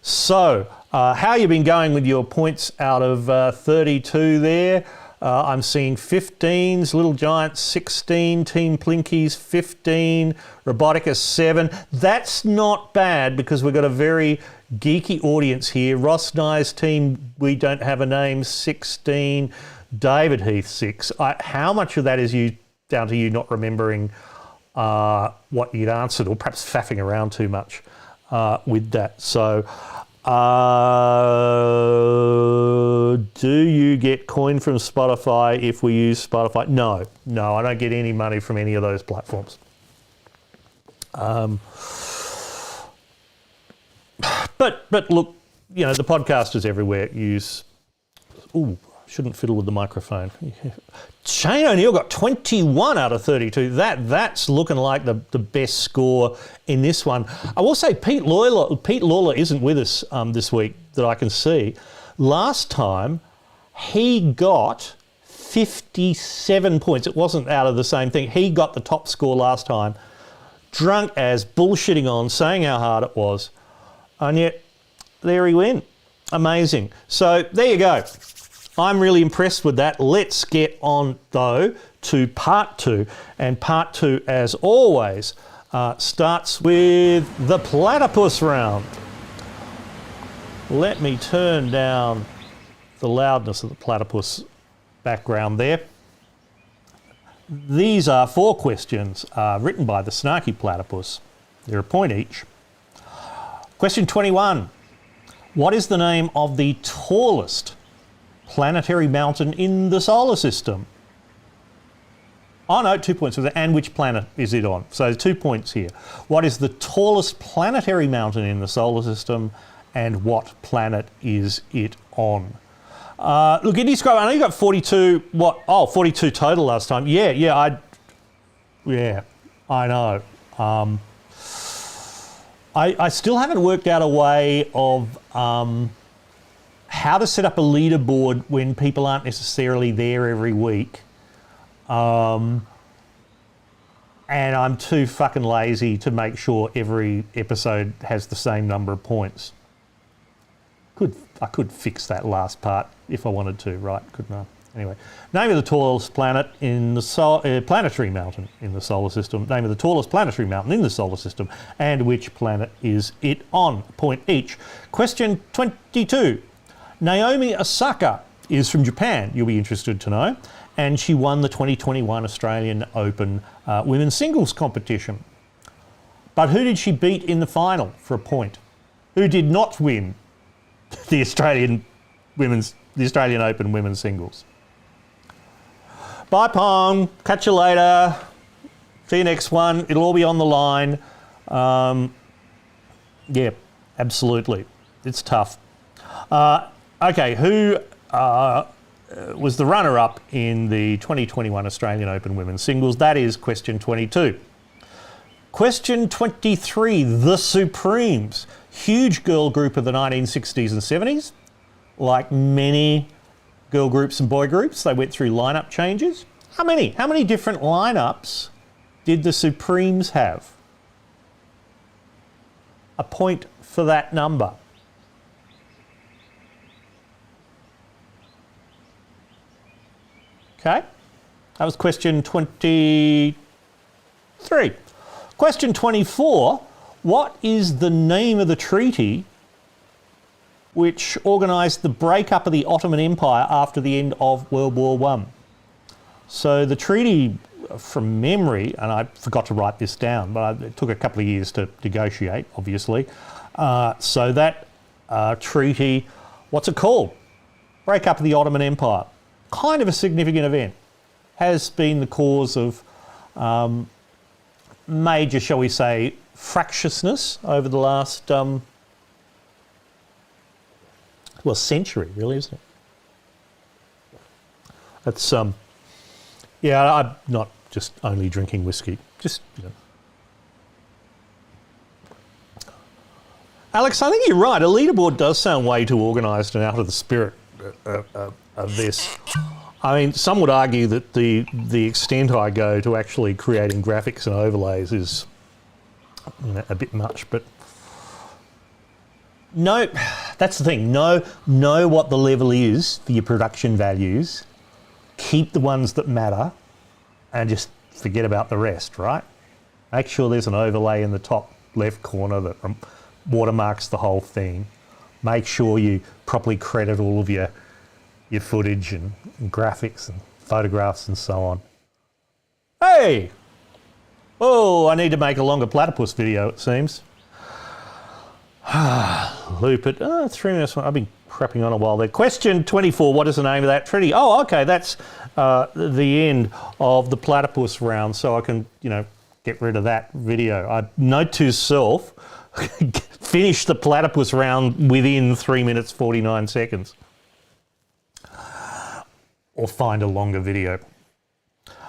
So, how you been going with your points out of 32 there? I'm seeing 15s, Little Giants 16, Team Plinkies 15, Robotica 7. That's not bad because we've got a very geeky audience here. Ross Nye's team, we don't have a name, 16, David Heath 6. How much of that is down to you not remembering what you'd answered, or perhaps faffing around too much with that? So, do you get coin from Spotify if we use Spotify? No, I don't get any money from any of those platforms. But look, you know, the podcasters everywhere use. Ooh, shouldn't fiddle with the microphone. Shane O'Neill got 21 out of 32. That's looking like the best score in this one. I will say Pete Lawler isn't with us this week that I can see. Last time he got 57 points. It wasn't out of the same thing. He got the top score last time. Drunk as, bullshitting on, saying how hard it was. And yet, there he went. Amazing. So there you go. I'm really impressed with that. Let's get on, though, to part 2. And part 2, as always, starts with the platypus round. Let me turn down the loudness of the platypus background there. These are 4 questions written by the snarky platypus. They're a point each. Question 21. What is the name of the tallest planetary mountain in the solar system? Oh no, 2 points with it. And which planet is it on? So 2 points here. What is the tallest planetary mountain in the solar system, and what planet is it on? Look, Indy Scrub, I know you got 42. What? Oh, 42 total last time. Yeah, I know. I still haven't worked out a way of how to set up a leaderboard when people aren't necessarily there every week. And I'm too fucking lazy to make sure every episode has the same number of points. I could fix that last part if I wanted to, right? Couldn't I? Anyway, name of the tallest planet in the planetary mountain in the solar system. Name of the tallest planetary mountain in the solar system, and which planet is it on? Point each. Question 22. Naomi Osaka is from Japan. You'll be interested to know, and she won the 2021 Australian Open women's singles competition. But who did she beat in the final for a point? who did not win the Australian Open women's singles. Bye, Pong. Catch you later. See you next one. It'll all be on the line. Yeah, absolutely. It's tough. Okay, who was the runner-up in the 2021 Australian Open women's singles? That is question 22. Question 23, the Supremes. Huge girl group of the 1960s and 70s. Like many girl groups and boy groups, they went through lineup changes. How many? How many different lineups did the Supremes have? A point for that number. Okay, that was question 23. Question 24, what is the name of the treaty which organised the breakup of the Ottoman Empire after the end of World War I? So the treaty, from memory, and I forgot to write this down, but it took a couple of years to negotiate, obviously. So that treaty, what's it called? Breakup of the Ottoman Empire. Kind of a significant event. Has been the cause of major, shall we say, fractiousness over the last, century, really, isn't it? That's, yeah, I'm not just only drinking whiskey, just, you know. Alex, I think you're right. A leaderboard does sound way too organised and out of the spirit of this. I mean, some would argue that the extent I go to actually creating graphics and overlays is, you know, a bit much, but no, that's the thing. Know what the level is for your production values. Keep the ones that matter and just forget about the rest, right? Make sure there's an overlay in the top left corner that watermarks the whole thing. Make sure you properly credit all of your footage and graphics and photographs and so on. Hey! Oh, I need to make a longer platypus video, it seems. Loop it. 3 minutes. I've been crapping on a while there. Question 24, what is the name of that treaty? Oh, okay, that's the end of the platypus round, so I can, you know, get rid of that video. I note to self, finish the platypus round within 3 minutes 49 seconds. Or find a longer video.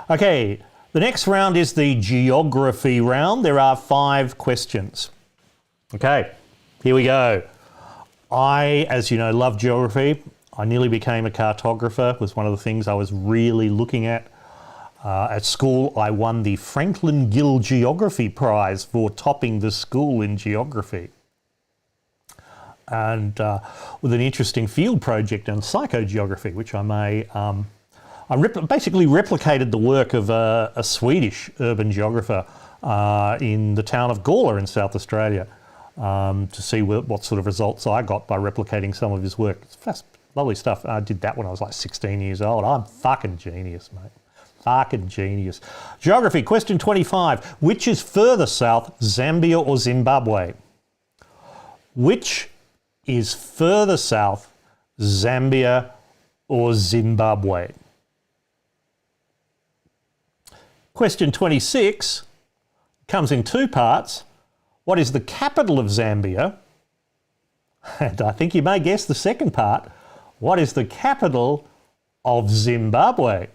Okay, the next round is the geography round. There are 5 questions. Okay, here we go. I, as you know, love geography. I nearly became a cartographer. It was one of the things I was really looking at. At school, I won the Franklin Gill Geography Prize for topping the school in geography. And with an interesting field project on psychogeography, which I may, basically replicated the work of a Swedish urban geographer in the town of Gawler in South Australia to see what sort of results I got by replicating some of his work. It's fast, lovely stuff. I did that when I was like 16 years old. I'm fucking genius, mate. Fucking genius. Geography, question 25. Which is further south, Zambia or Zimbabwe? Which is further south, Zambia or Zimbabwe? Question 26 comes in 2 parts. What is the capital of Zambia? And I think you may guess the second part. What is the capital of Zimbabwe?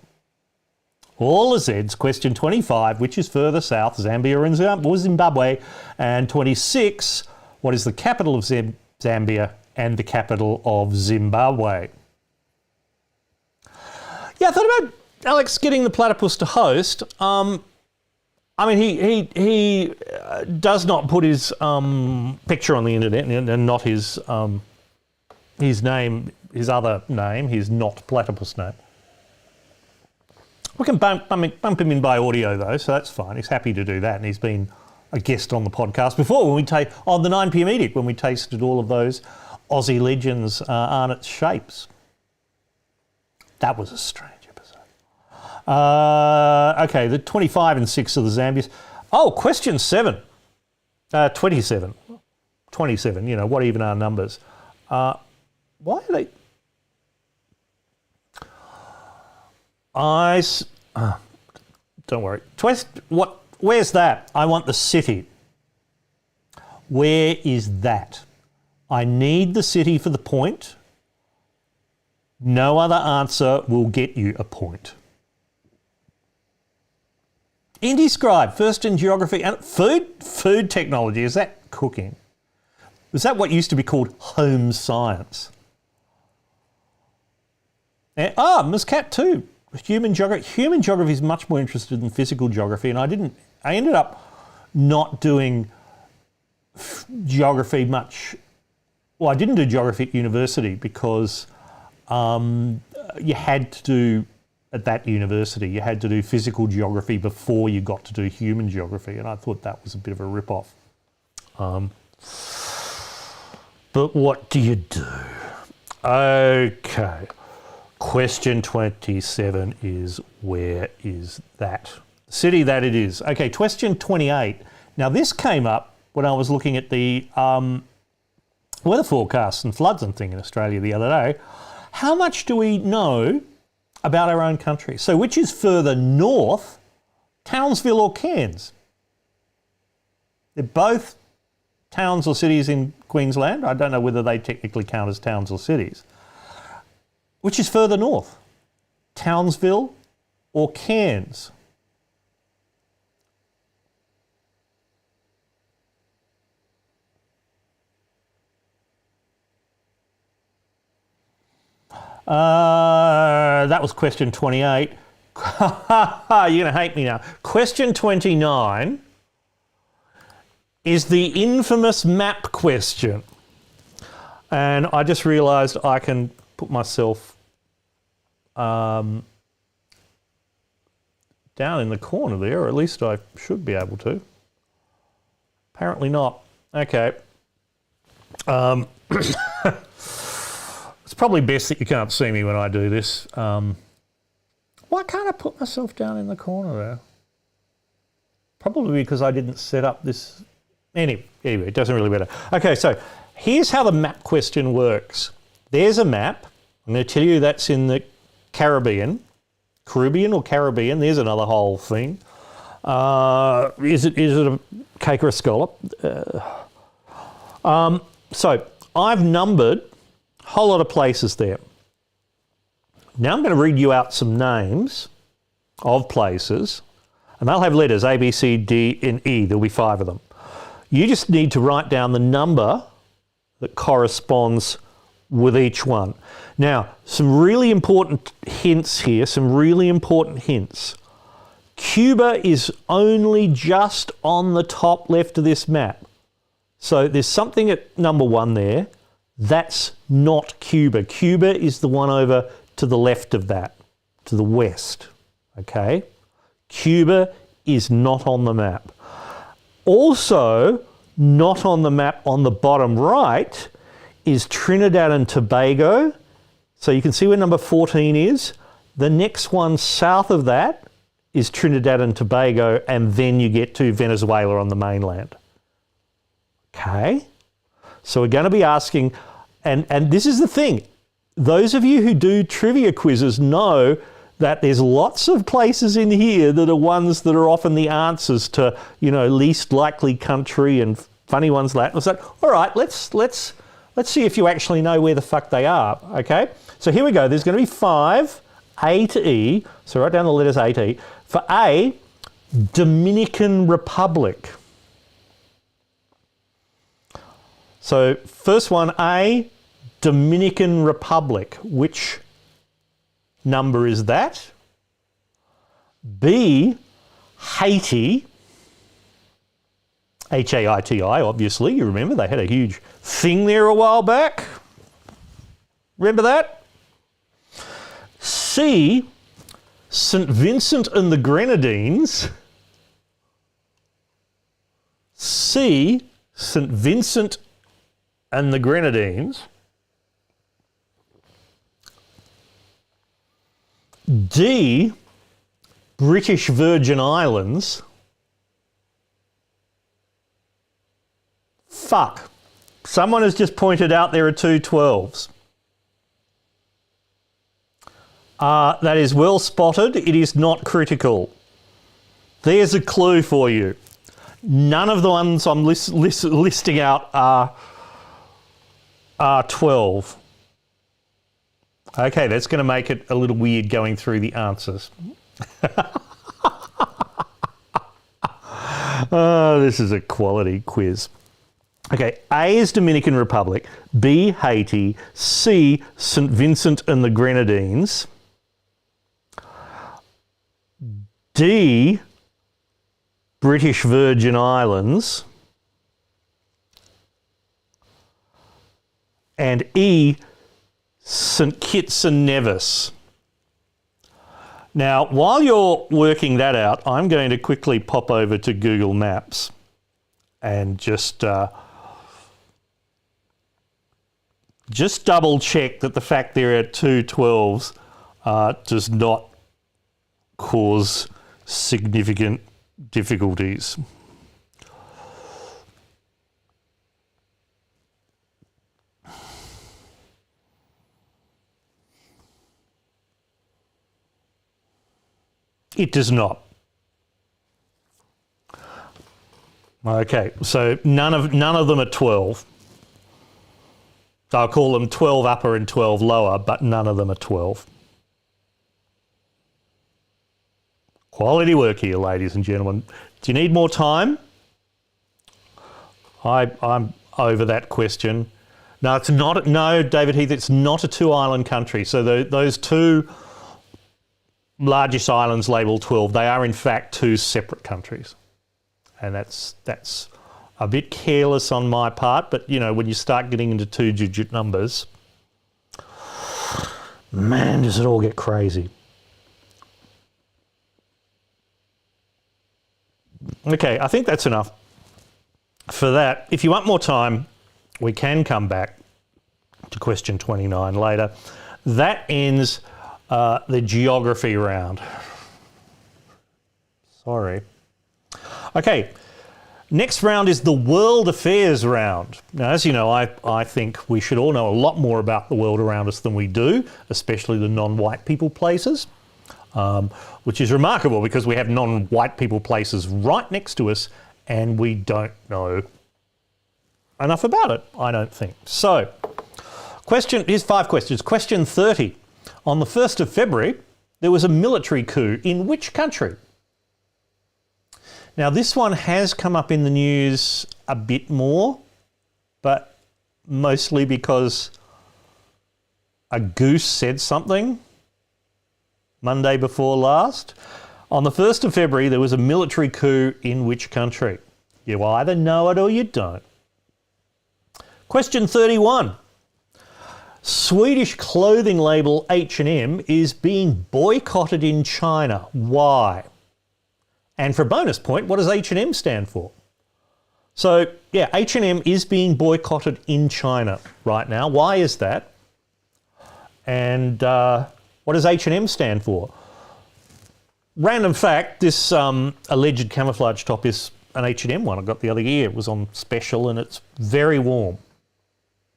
All the Z's. Question 25, which is further south, Zambia or Zimbabwe? And 26, what is the capital of Zambia and the capital of Zimbabwe? Yeah, I thought about Alex getting the platypus to host. I mean, he does not put his picture on the internet and not his name, his other name, his not platypus name. We can bump him in by audio though, so that's fine. He's happy to do that, and he's been a guest on the podcast before when we on the 9 p.m. edict when we tasted all of those Aussie Legends Arnott's shapes. That was a strange episode. Okay, the 25 and 6 of the Zambias. Oh, question 7. 27. 27, you know, what even are numbers? Why are they... don't worry. Where's that? I want the city. Where is that? I need the city for the point. No other answer will get you a point. IndyScribe, first in geography and food technology. Is that cooking? Was that what used to be called home science? Ms. Cat too. Human geography is much more interested in physical geography, and I ended up not doing geography much. Well, I didn't do geography at university because you had to do, at that university, you had to do physical geography before you got to do human geography, and I thought that was a bit of a rip-off. But what do you do? Okay. Question 27 is, where is that? City that it is. Okay, question 28. Now this came up when I was looking at the weather forecasts and floods and thing in Australia the other day. How much do we know about our own country? So which is further north, Townsville or Cairns? They're both towns or cities in Queensland. I don't know whether they technically count as towns or cities. Which is further north, Townsville or Cairns? That was question 28. You're going to hate me now. Question 29 is the infamous map question. And I just realised I can put myself down in the corner there, or at least I should be able to. Apparently not. Okay. It's probably best that you can't see me when I do this. Why can't I put myself down in the corner there? Probably because I didn't set up this. Anyway, it doesn't really matter. Okay, so here's how the map question works. There's a map. I'm going to tell you that's in the Caribbean or Caribbean. There's another whole thing. Is it a cake or a scallop? So I've numbered a whole lot of places there. Now I'm going to read you out some names of places, and they'll have letters A, B, C, D, and E. There'll be 5 of them. You just need to write down the number that corresponds with each one. Now, some really important hints here, Cuba is only just on the top left of this map. So there's something at number 1 there. That's not Cuba. Cuba is the one over to the left of that, to the west, okay? Cuba is not on the map. Also, not on the map on the bottom right is Trinidad and Tobago. So you can see where number 14 is. The next one south of that is Trinidad and Tobago, and then you get to Venezuela on the mainland. Okay? So we're going to be asking, and this is the thing, those of you who do trivia quizzes know that there's lots of places in here that are ones that are often the answers to, you know, least likely country and funny ones like that. And so, all right, let's see if you actually know where the fuck they are, okay? So here we go. There's going to be 5, A to E. So write down the letters A to E. For A, Dominican Republic. So first one, A, Dominican Republic. Which number is that? B, Haiti. H-A-I-T-I, obviously. You remember they had a huge thing there a while back. Remember that? C, St. Vincent and the Grenadines. C, St. Vincent and the Grenadines. D, British Virgin Islands. Fuck. Someone has just pointed out there are two 12s. That is well spotted. It is not critical. There's a clue for you. None of the ones I'm listing out are 12. Okay, that's going to make it a little weird going through the answers. Oh, this is a quality quiz. Okay, A is Dominican Republic, B, Haiti, C, St. Vincent and the Grenadines, D, British Virgin Islands, and E, St. Kitts and Nevis. Now, while you're working that out, I'm going to quickly pop over to Google Maps and just double check that the fact there are two 12s does not cause significant difficulties. It does not. Okay, so none of them are 12. I'll call them 12 upper and 12 lower, but none of them are 12. Quality work here, ladies and gentlemen. Do you need more time? I'm over that question. No, it's not. No, David Heath, it's not a two-island country. So those two largest islands labelled 12, they are in fact two separate countries. And that's a bit careless on my part, but you know, when you start getting into two-digit numbers, man, does it all get crazy. Okay, I think that's enough for that. If you want more time, we can come back to question 29 later. That ends the geography round. Sorry. Okay, next round is the world affairs round. Now, as you know, I think we should all know a lot more about the world around us than we do, especially the non-white people places, which is remarkable because we have non-white people places right next to us and we don't know enough about it, I don't think. So, here's 5 questions. Question 30. On the 1st of February, there was a military coup in which country? Now, this one has come up in the news a bit more, but mostly because a goose said something Monday before last. On the 1st of February, there was a military coup in which country? You either know it or you don't. Question 31. Swedish clothing label H&M is being boycotted in China. Why? And for a bonus point, what does H&M stand for? So, yeah, H&M is being boycotted in China right now. Why is that? And what does H&M stand for? Random fact, this alleged camouflage top is an H&M one I got the other year. It was on special and it's very warm.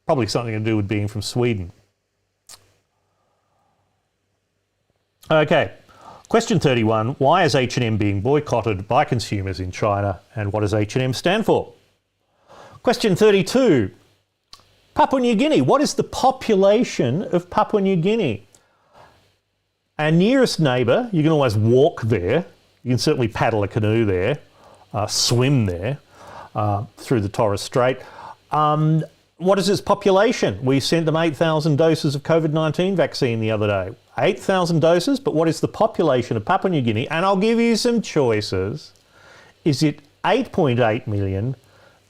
Probably something to do with being from Sweden. Okay, question 31. Why is H&M being boycotted by consumers in China and what does H&M stand for? Question 32. Papua New Guinea. What is the population of Papua New Guinea? Our nearest neighbour, you can always walk there. You can certainly paddle a canoe there, swim there through the Torres Strait. What is its population? We sent them 8,000 doses of COVID-19 vaccine the other day. 8,000 doses, but what is the population of Papua New Guinea? And I'll give you some choices. Is it 8.8 million,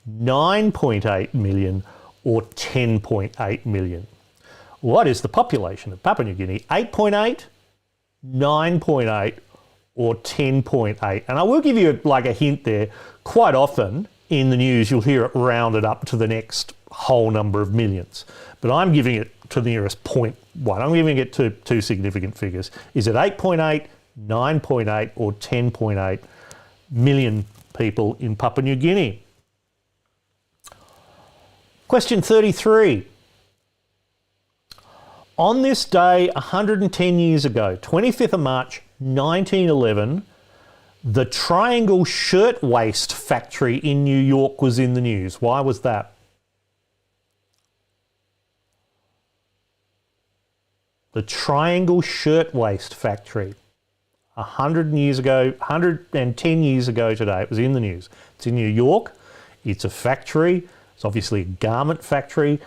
9.8 million, or 10.8 million? What is the population of Papua New Guinea? 8.8, 9.8, or 10.8? And I will give you like a hint there. Quite often in the news, you'll hear it rounded up to the next whole number of millions. But I'm giving it to the nearest 0.1. I'm giving it to two significant figures. Is it 8.8, 9.8, or 10.8 million people in Papua New Guinea? Question 33. On this day, 110 years ago, 25th of March, 1911, the Triangle Shirtwaist Factory in New York was in the news. Why was that? The Triangle Shirtwaist Factory. 110 years ago today, it was in the news. It's in New York. It's a factory. It's obviously a garment factory.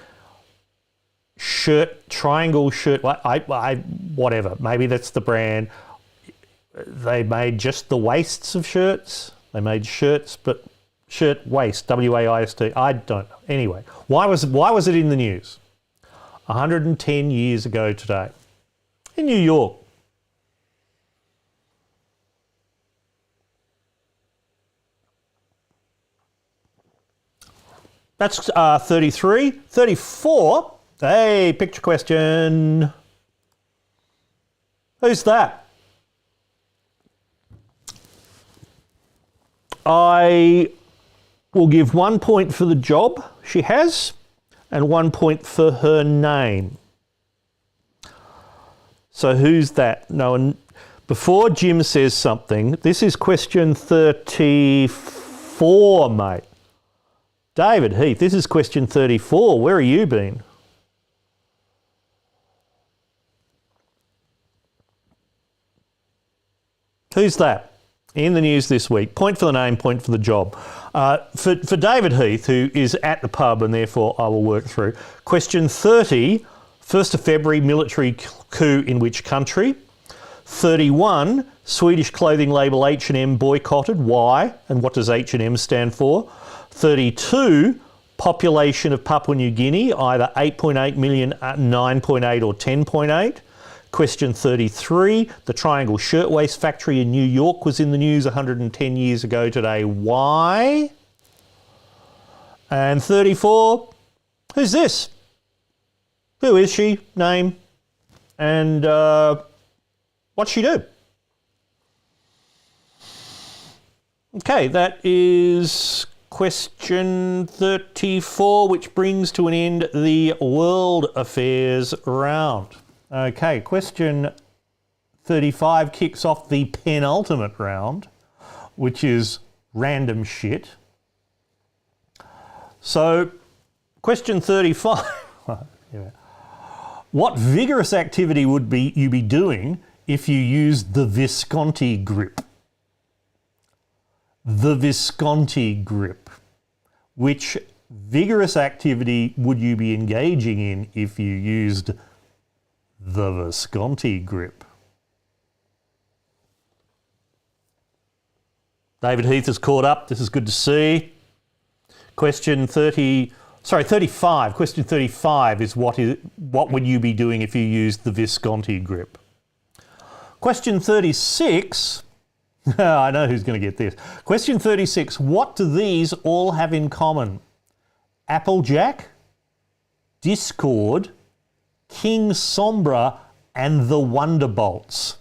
Triangle shirt, whatever. Maybe that's the brand. They made just the waists of shirts. They made shirts, but shirt waist, W-A-I-S-T. I don't know. Anyway, why was it in the news? 110 years ago today, in New York. That's 33. 34. Hey, picture question. Who's that? I will give 1 point for the job she has and 1 point for her name. So who's that? No, and before Jim says something, this is question 34, mate. David Heath, this is question 34. Where have you been? Who's that? In the news this week. Point for the name, point for the job. For David Heath, who is at the pub and therefore I will work through. Question 30, 1st of February, military coup in which country? 31, Swedish clothing label H&M boycotted. Why? And what does H&M stand for? 32, population of Papua New Guinea, either 8.8 million, 9.8 or 10.8. Question 33, the Triangle Shirtwaist Factory in New York was in the news 110 years ago today. Why? And 34, who's this? Who is she? Name. And what's she do? Okay, that is question 34, which brings to an end the World Affairs round. Okay, question 35 kicks off the penultimate round, which is random shit. So, question 35. What vigorous activity would you be doing if you used the Visconti grip? The Visconti grip. Which vigorous activity would you be engaging in if you used the Visconti grip? David Heath is caught up. This is good to see. Question 35. Question 35 is what would you be doing if you used the Visconti grip? Question 36. I know who's going to get this. Question 36. What do these all have in common? Applejack, Discord, King Sombra, and the Wonderbolts.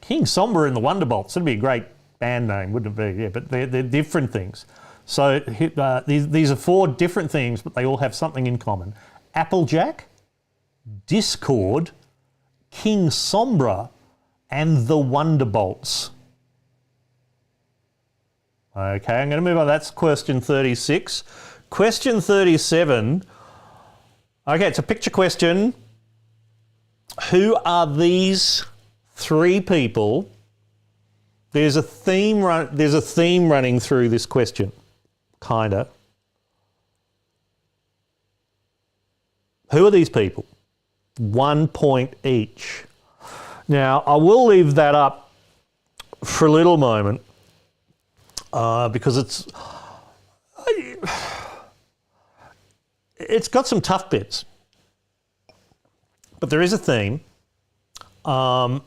King Sombra and the Wonderbolts. That'd be a great band name, wouldn't it be? Yeah, but they're different things. So these are 4 different things, but they all have something in common. Applejack, Discord, King Sombra, and the Wonderbolts. Okay, I'm going to move on. That's question 36. Question 37. Okay, it's a picture question. Who are these 3 people? There's a theme running through this question, kinda. Who are these people? 1 point each. Now, I will leave that up for a little moment because it's got some tough bits, but there is a theme. And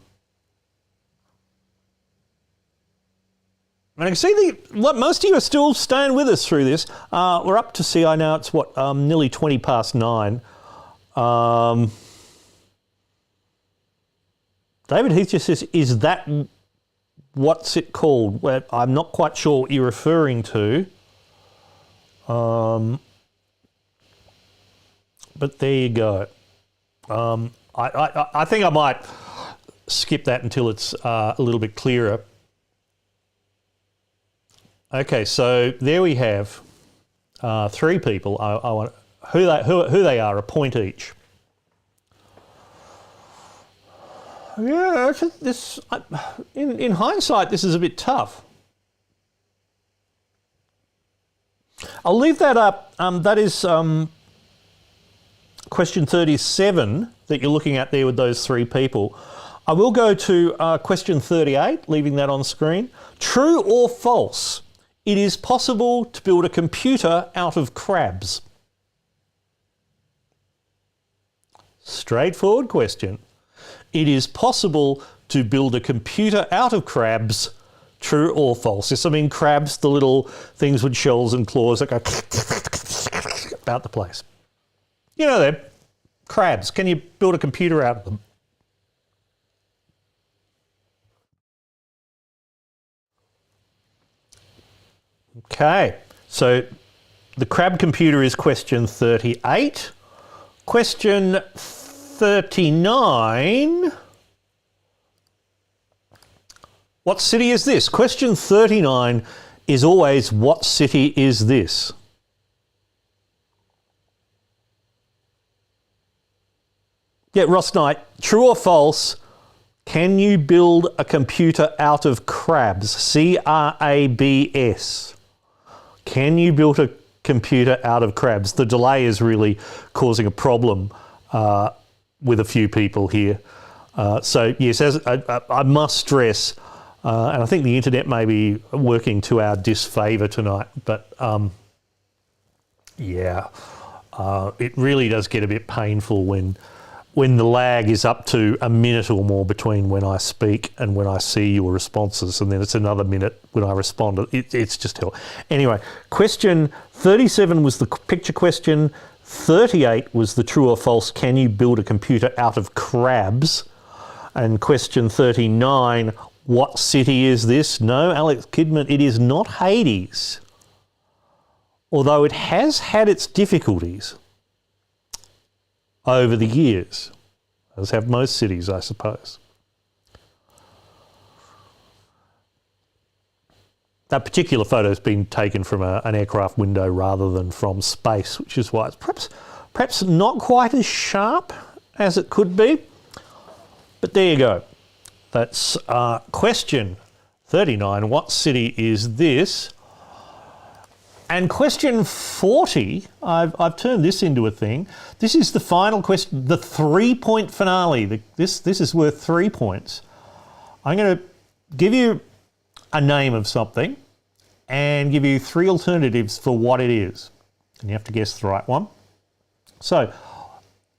I can see most of you are still staying with us through this. We're up to CI now. It's nearly 20 past 9. David Heath just says, is that what's it called? Well, I'm not quite sure what you're referring to. But there you go. I think I might skip that until it's a little bit clearer. Okay, so there we have 3 people. I want who they are, a point each. Yeah, in hindsight, this is a bit tough. I'll leave that up. That is question 37 that you're looking at there with those 3 people. I will go to question 38, leaving that on screen. True or false? It is possible to build a computer out of crabs. Straightforward question. It is possible to build a computer out of crabs. True or false? Yes, I mean crabs, the little things with shells and claws that go about the place. You know them. Crabs. Can you build a computer out of them? Okay, so the crab computer is question 38. Question 39. What city is this? Question 39 is always, what city is this? Yeah, Ross Knight, true or false? Can you build a computer out of crabs? C-R-A-B-S. Can you build a computer out of crabs? The delay is really causing a problem with a few people here. So yes, as I must stress, and I think the internet may be working to our disfavour tonight, but yeah, it really does get a bit painful when the lag is up to a minute or more between when I speak and when I see your responses, and then it's another minute when I respond. It's just hell. Anyway, question 37 was the picture question. 38 was the true or false, can you build a computer out of crabs? And question 39, what city is this? No, Alex Kidman, it is not Hades. Although it has had its difficulties over the years, as have most cities, I suppose. That particular photo has been taken from an aircraft window rather than from space, which is why it's perhaps not quite as sharp as it could be. But there you go. That's question 39. What city is this? And question 40, I've turned this into a thing. This is the final question, the 3-point finale. This is worth 3 points. I'm going to give you a name of something and give you 3 alternatives for what it is. And you have to guess the right one. So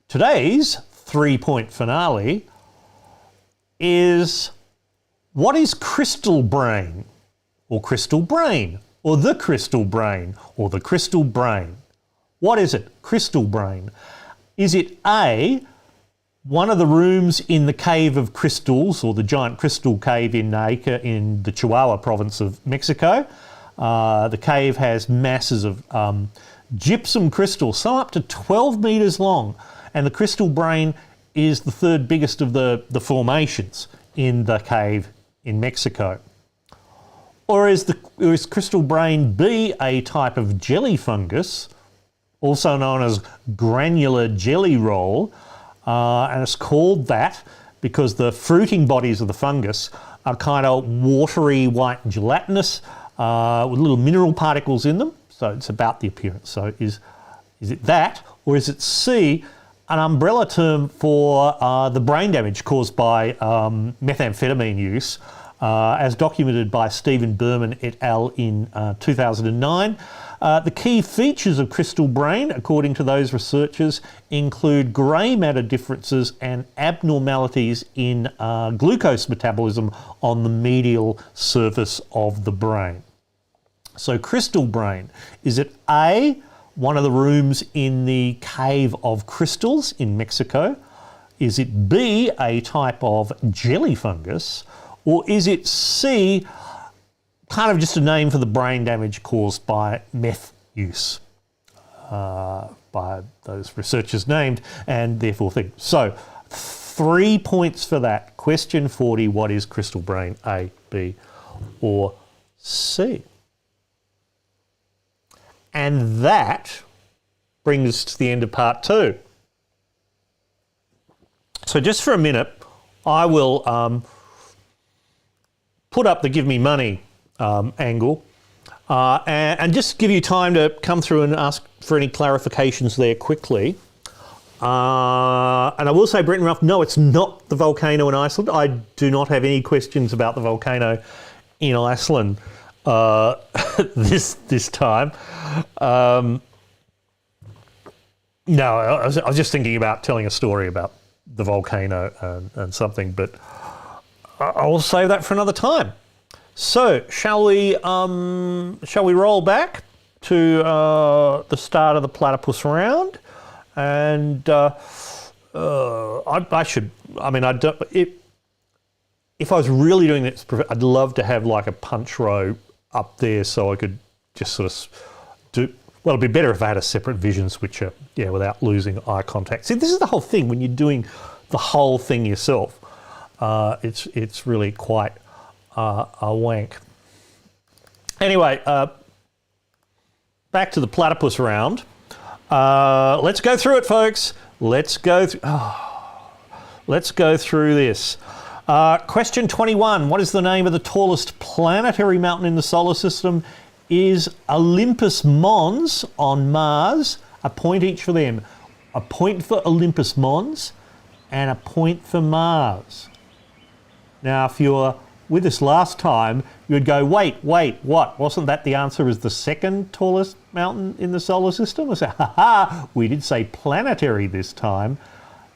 today's 3-point finale is, what is crystal brain, or crystal brain, or the crystal brain, or the crystal brain? What is it? Crystal brain. Is it A, one of the rooms in the Cave of Crystals, or the giant crystal cave in Naica in the Chihuahua province of Mexico? The cave has masses of gypsum crystals, some up to 12 metres long, and the crystal brain is the 3rd biggest of the formations in the cave in Mexico. Or is crystal brain B a type of jelly fungus, also known as granular jelly roll, and it's called that because the fruiting bodies of the fungus are kind of watery, white and gelatinous with little mineral particles in them, so it's about the appearance. So is it that, or is it C, an umbrella term for the brain damage caused by methamphetamine use, as documented by Stephen Berman et al. In 2009. The key features of crystal brain, according to those researchers, include grey matter differences and abnormalities in glucose metabolism on the medial surface of the brain. So crystal brain, is it A, one of the rooms in the Cave of Crystals in Mexico? Is it B, a type of jelly fungus? Or is it C, kind of just a name for the brain damage caused by meth use by those researchers named, and therefore thing. So 3 points for that. Question 40, what is crystal brain? A, B, or C? And that brings us to the end of part 2. So just for a minute, I will put up the give me money angle and just give you time to come through and ask for any clarifications there quickly. And I will say, Brent and Ralph, no, it's not the volcano in Iceland. I do not have any questions about the volcano in Iceland this time. No, I was just thinking about telling a story about the volcano and something, but I'll save that for another time. So, shall we roll back to the start of the platypus round? And if I was really doing this, I'd love to have like a punch row up there so I could just sort of do. Well, it'd be better if I had a separate vision switcher, without losing eye contact. See, this is the whole thing when you're doing the whole thing yourself. It's really quite a wank. Anyway, back to the platypus round. Let's go through it, folks. Let's go through this. Question 21. What is the name of the tallest planetary mountain in the solar system? Is Olympus Mons on Mars? A point each for them. A point for Olympus Mons and a point for Mars. Now, if you were with us last time, you would go, wait, what? Wasn't that the answer as the second tallest mountain in the solar system? I say, we did say planetary this time.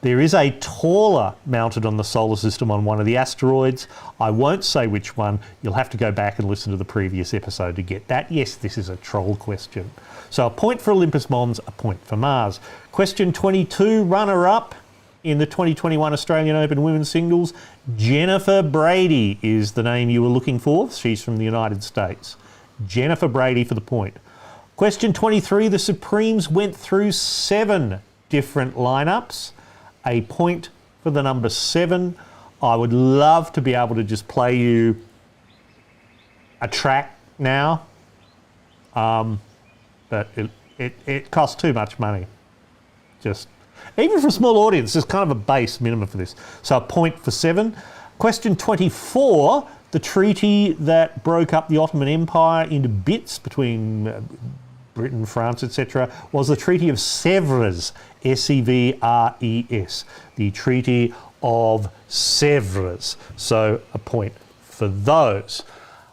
There is a taller mounted on the solar system on one of the asteroids. I won't say which one. You'll have to go back and listen to the previous episode to get that. Yes, this is a troll question. So a point for Olympus Mons, a point for Mars. Question 22, runner-up in the 2021 Australian Open Women's Singles. Jennifer Brady is the name you were looking for. She's from the United States. Jennifer Brady for the point. Question 23, the Supremes went through 7 different lineups. A point for the number 7. I would love to be able to just play you a track now, but it costs too much money. Just even for a small audience, there's kind of a base minimum for this. So a point for 7. Question 24, the treaty that broke up the Ottoman Empire into bits between Britain, France, etc., was the Treaty of Sèvres, S-E-V-R-E-S, the Treaty of Sèvres. So a point for those.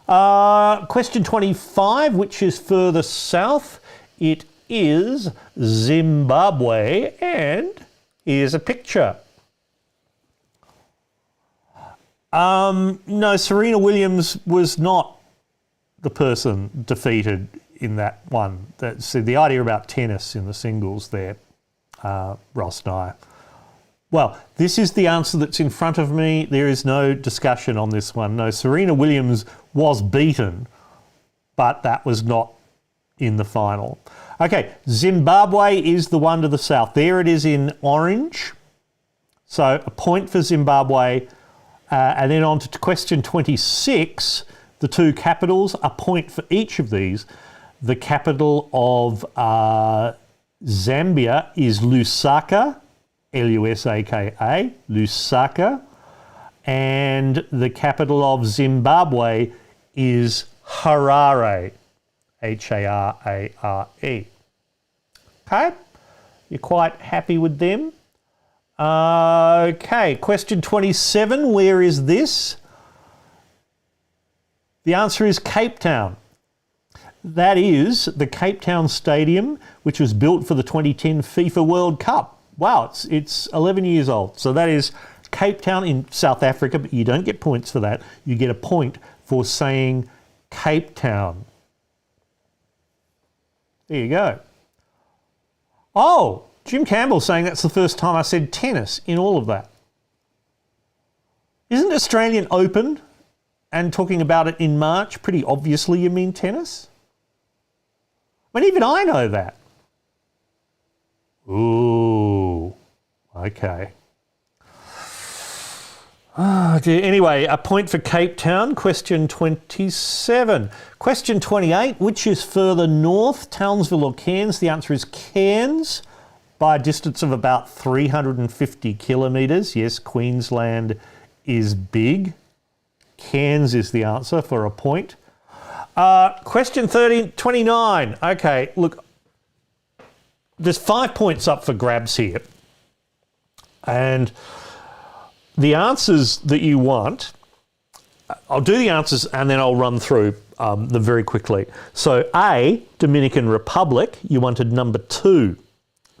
Question 25, which is further south. It is Zimbabwe, and here's a picture. No, Serena Williams was not the person defeated in that one. See, the idea about tennis in the singles there, Ross and I. Well, this is the answer that's in front of me. There is no discussion on this one. No, Serena Williams was beaten, but that was not in the final. Okay, Zimbabwe is the one to the south. There it is in orange. So a point for Zimbabwe. And then on to question 26, the 2 capitals, a point for each of these. The capital of Zambia is Lusaka, L-U-S-A-K-A, Lusaka. And the capital of Zimbabwe is Harare, H-A-R-A-R-E. Okay, you're quite happy with them? Okay, question 27, where is this? The answer is Cape Town. That is the Cape Town Stadium, which was built for the 2010 FIFA World Cup. Wow, it's 11 years old. So that is Cape Town in South Africa, but you don't get points for that. You get a point for saying Cape Town. There you go. Oh, Jim Campbell saying that's the first time I said tennis in all of that. Isn't Australian Open and talking about it in March pretty obviously you mean tennis? mean, even I know that. Ooh, okay. Oh, dear. Anyway, a point for Cape Town, question 27. Question 28, which is further north, Townsville or Cairns? The answer is Cairns, by a distance of about 350 kilometres. Yes, Queensland is big. Cairns is the answer for a point. Question 29. Okay, look, there's 5 points up for grabs here. And the answers that you want, I'll do the answers and then I'll run through them very quickly. So A, Dominican Republic, you wanted number 2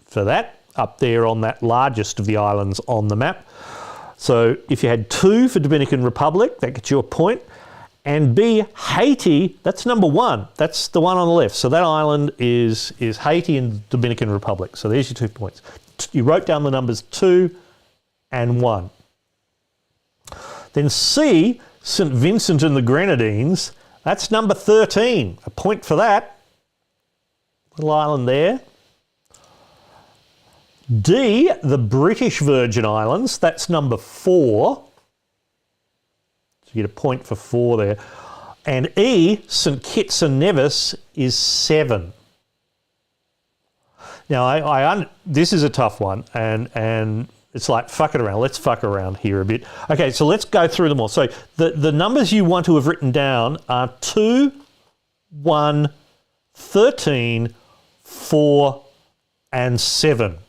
for that, up there on that largest of the islands on the map. So if you had 2 for Dominican Republic, that gets you a point. And B, Haiti, that's number 1. That's the one on the left. So that island is Haiti and Dominican Republic. So there's your 2 points. You wrote down the numbers 2 and 1. Then C, St. Vincent and the Grenadines, that's number 13. A point for that. Little island there. D, the British Virgin Islands, that's number 4. So you get a point for 4 there. And E, St. Kitts and Nevis, is 7. Now, this is a tough one, and it's like, fuck it around. Let's fuck around here a bit. Okay, so let's go through them all. So the numbers you want to have written down are 2, 1, 13, 4, and 7.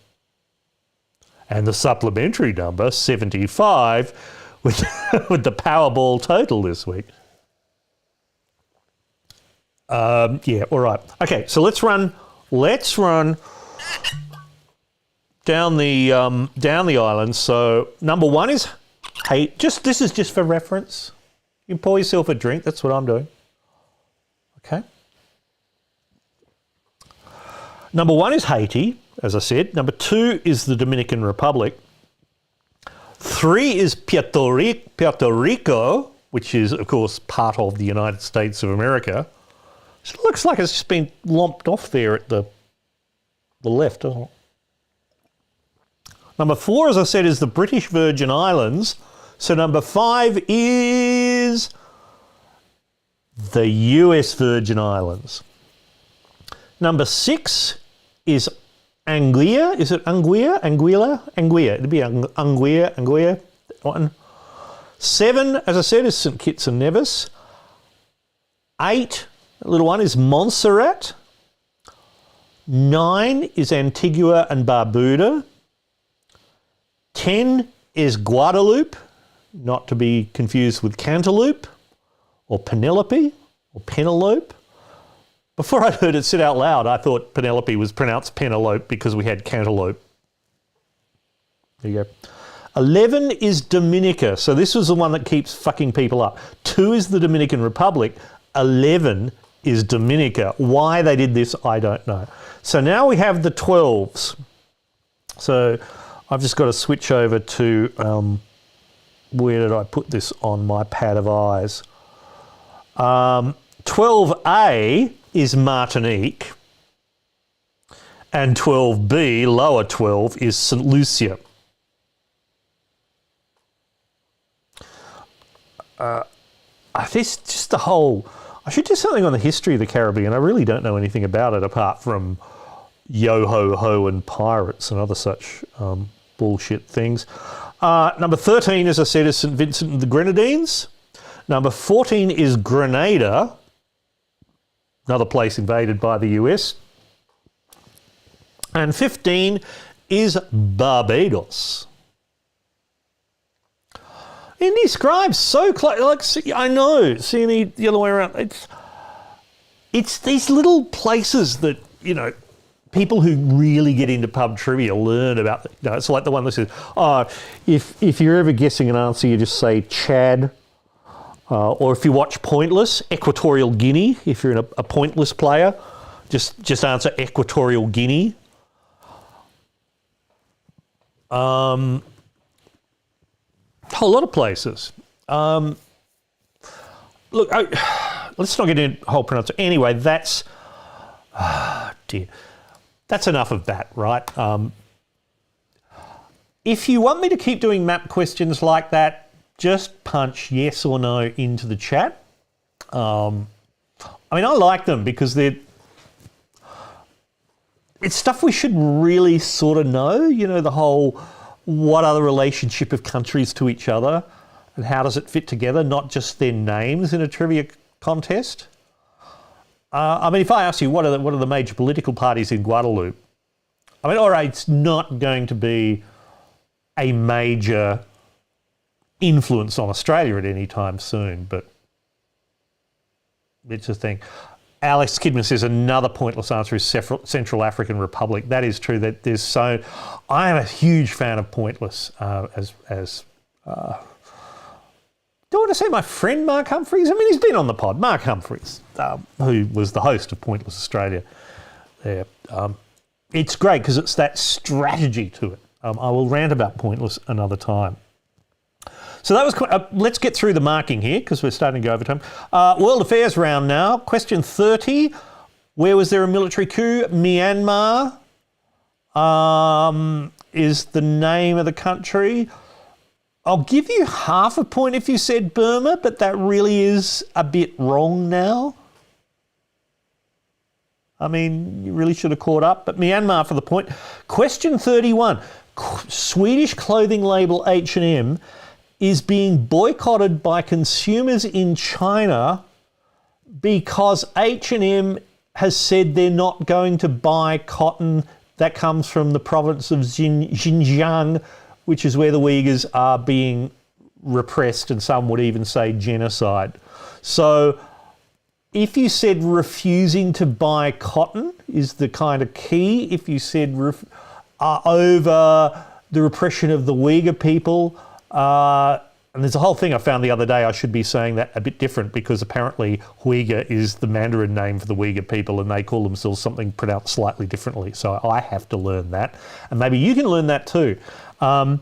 And the supplementary number, 75, with the Powerball total this week. Yeah, all right. Okay, so let's run down the island. So number 1 is this is just for reference. You can pour yourself a drink. That's what I'm doing. Okay. Number 1 is Haiti, as I said. Number 2 is the Dominican Republic. 3 is Puerto Rico, which is, of course, part of the United States of America. It looks like it's just been lomped off there at the left, doesn't it? Number 4, as I said, is the British Virgin Islands. So number 5 is the US Virgin Islands. Number 6 is Anguilla. Is it Anguilla? Anguilla. It'd be Anguilla. One. 7, as I said, is St. Kitts and Nevis. 8, the little one, is Montserrat. 9 is Antigua and Barbuda. 10 is Guadeloupe, not to be confused with Cantaloupe or Penelope or Penelope. Before I heard it said out loud, I thought Penelope was pronounced Penelope because we had cantaloupe. There you go. 11 is Dominica. So this was the one that keeps fucking people up. 2 is the Dominican Republic. 11 is Dominica. Why they did this, I don't know. So now we have the 12s. So I've just got to switch over to, where did I put this on my pad of eyes? 12A is Martinique, and 12B, lower 12, is St. Lucia. This just the whole. I should do something on the history of the Caribbean. I really don't know anything about it apart from yo-ho-ho and pirates and other such bullshit things. Number 13, as I said, is St. Vincent and the Grenadines. Number 14 is Grenada, another place invaded by the US. And 15 is Barbados. And describes so close, like, see, I know, seeing the other way around, it's these little places that, you know, people who really get into pub trivia learn about. You know, it's like the one that says, oh, if you're ever guessing an answer, you just say Chad. Or if you watch Pointless, Equatorial Guinea. If you're a Pointless player, just answer Equatorial Guinea. A whole lot of places. Look, let's not get into whole pronunciation. Anyway, that's dear. That's enough of that, right? If you want me to keep doing map questions like that, just punch yes or no into the chat. I mean, I like them because it's stuff we should really sort of know, you know, the whole what are the relationship of countries to each other and how does it fit together, not just their names in a trivia contest. I mean, if I ask you what are the major political parties in Guadeloupe, I mean, all right, it's not going to be a major influence on Australia at any time soon, but it's a thing. Alex Kidman says another pointless answer is Central African Republic. That is true. That there's so. I am a huge fan of pointless. Do I want to say my friend Mark Humphreys? I mean, he's been on the pod. Mark Humphreys, who was the host of Pointless Australia. There, it's great because it's that strategy to it. I will rant about pointless another time. So that was. Let's get through the marking here because we're starting to go over time. World Affairs round now. Question 30. Where was there a military coup? Myanmar is the name of the country. I'll give you half a point if you said Burma, but that really is a bit wrong now. I mean, you really should have caught up, but Myanmar for the point. Question 31. Swedish clothing label H&M is being boycotted by consumers in China because H&M has said they're not going to buy cotton that comes from the province of Xinjiang, which is where the Uyghurs are being repressed, and some would even say genocide. So if you said refusing to buy cotton is the kind of key, if you said over the repression of the Uyghur people, and there's a whole thing I found the other day, I should be saying that a bit different because apparently Uyghur is the Mandarin name for the Uyghur people and they call themselves something pronounced slightly differently. So I have to learn that. And maybe you can learn that too. Xinjiang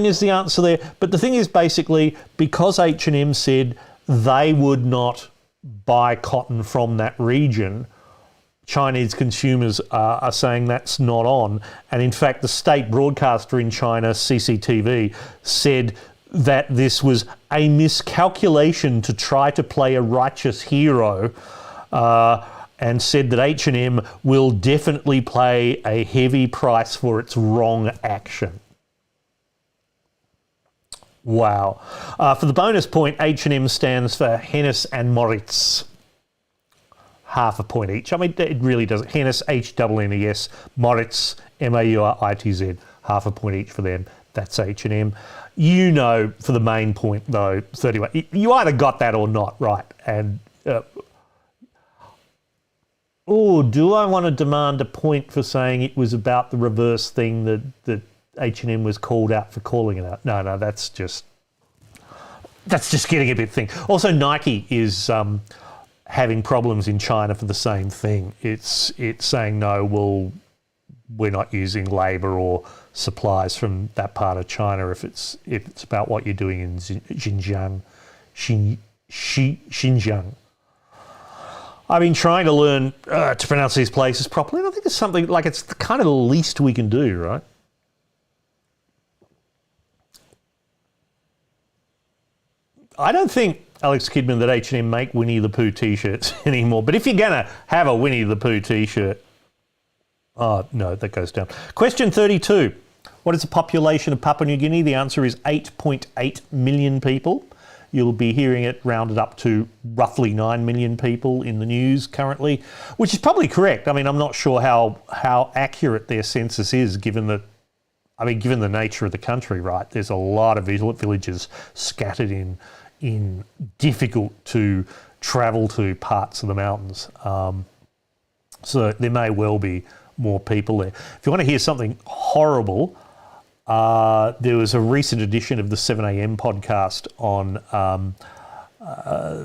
is the answer there. But the thing is basically because H&M said they would not buy cotton from that region, Chinese consumers are saying that's not on. And in fact, the state broadcaster in China, CCTV, said that this was a miscalculation to try to play a righteous hero, and said that H&M will definitely pay a heavy price for its wrong action. Wow. For the bonus point, H&M stands for Hennes and Mauritz. Half a point each. I mean, it really doesn't. Hennes, H-N-N-E-S, Mauritz, M-A-U-R-I-T-Z, half a point each for them. That's H&M. You know, for the main point, though, 31. You either got that or not, right? And, do I want to demand a point for saying it was about the reverse thing that H&M was called out for calling it out? No, that's just getting a bit thing. Also, Nike is having problems in China for the same thing. It's saying, no, well, we're not using labour or supplies from that part of China if it's about what you're doing in Xinjiang. Xinjiang. I've been trying to learn to pronounce these places properly, and I think it's something like it's the kind of the least we can do, right? I don't think, Alex Kidman, that H&M make Winnie the Pooh T-shirts anymore. But if you're going to have a Winnie the Pooh T-shirt... Oh, no, that goes down. Question 32. What is the population of Papua New Guinea? The answer is 8.8 million people. You'll be hearing it rounded up to roughly 9 million people in the news currently, which is probably correct. I mean, I'm not sure how accurate their census is given the nature of the country, right? There's a lot of villages scattered in difficult to travel to parts of the mountains. So there may well be more people there. If you want to hear something horrible, there was a recent edition of the 7am podcast on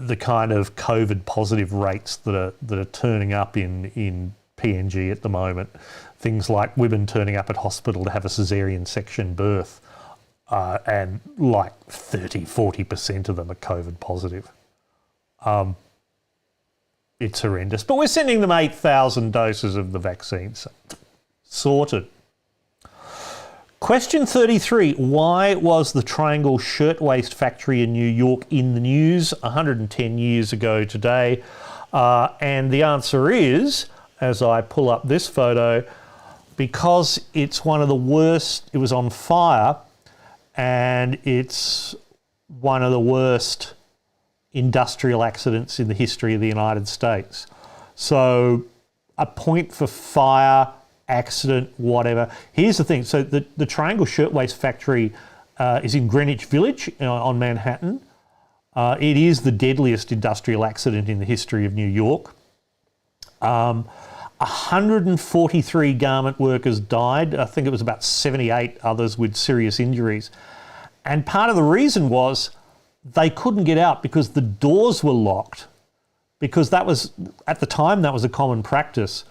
the kind of COVID positive rates that are turning up in PNG at the moment. Things like women turning up at hospital to have a caesarean section birth, and like 30-40% of them are COVID positive. it's horrendous. But we're sending them 8,000 doses of the vaccine. So sorted. Question 33. Why was the Triangle Shirtwaist Factory in New York in the news 110 years ago today? And the answer is, as I pull up this photo, because it's one of the worst, it was on fire, and it's one of the worst industrial accidents in the history of the United States. So a point for fire, accident, whatever. Here's the thing. So the Triangle Shirtwaist Factory is in Greenwich Village on Manhattan. It is the deadliest industrial accident in the history of New York. 143 garment workers died. I think it was about 78 others with serious injuries. And part of the reason was they couldn't get out because the doors were locked, because that was, at the time, that was a common practice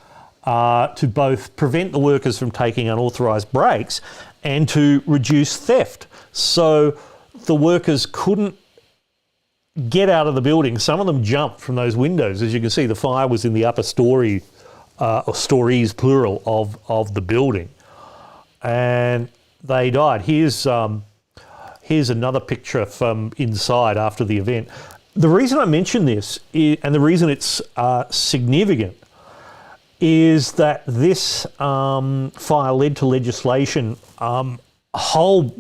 to both prevent the workers from taking unauthorised breaks and to reduce theft. So the workers couldn't get out of the building. Some of them jumped from those windows. As you can see, the fire was in the upper story, or stories plural, of the building. And they died. Here's another picture from inside after the event. The reason I mention this, and the reason it's significant, is that this fire led to legislation, a whole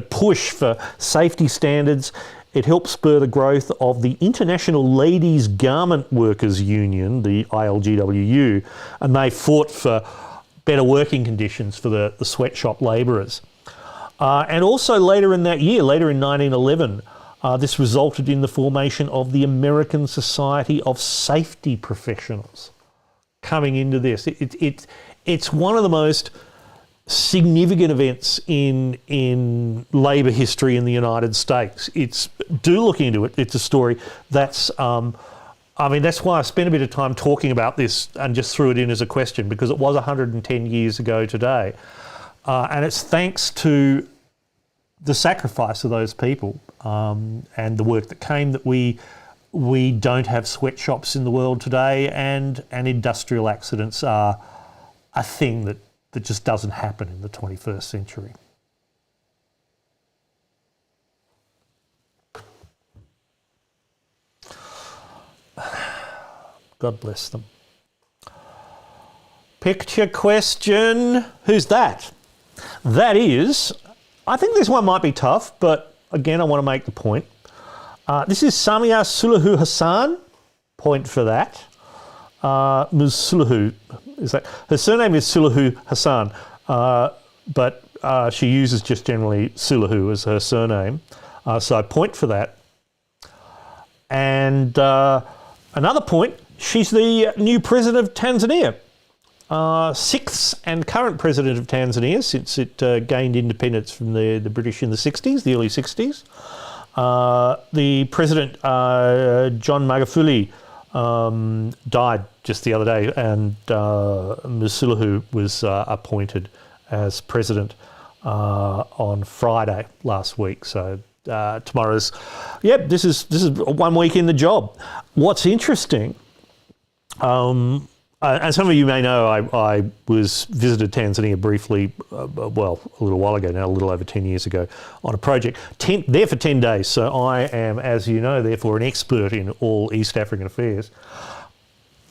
push for safety standards. It helped spur the growth of the International Ladies Garment Workers Union, the ILGWU, and they fought for better working conditions for the sweatshop labourers. And also later in that year, later in 1911, this resulted in the formation of the American Society of Safety Professionals. Coming into this, it's one of the most significant events in labour history in the United States. Do look into it. It's a story that's, that's why I spent a bit of time talking about this and just threw it in as a question, because it was 110 years ago today. And it's thanks to the sacrifice of those people and the work that came that we don't have sweatshops in the world today, and industrial accidents are a thing that just doesn't happen in the 21st century. God bless them. Picture question. Who's that? That is, I think this one might be tough, but again, I want to make the point. This is Samia Suluhu Hassan. Point for that. Ms. Suluhu, is that her surname is Suluhu Hassan, but she uses just generally Suluhu as her surname. So I point for that. And another point, she's the new president of Tanzania. Sixth and current president of Tanzania since it gained independence from the British in the 60s, the early 60s. The president, John Magufuli, died just the other day, and Ms. Suluhu was appointed as president on Friday last week. So tomorrow's, this is 1 week in the job. What's interesting, and some of you may know, I visited Tanzania briefly, a little while ago now, a little over 10 years ago, on a project. There for 10 days, so I am, as you know, therefore an expert in all East African affairs.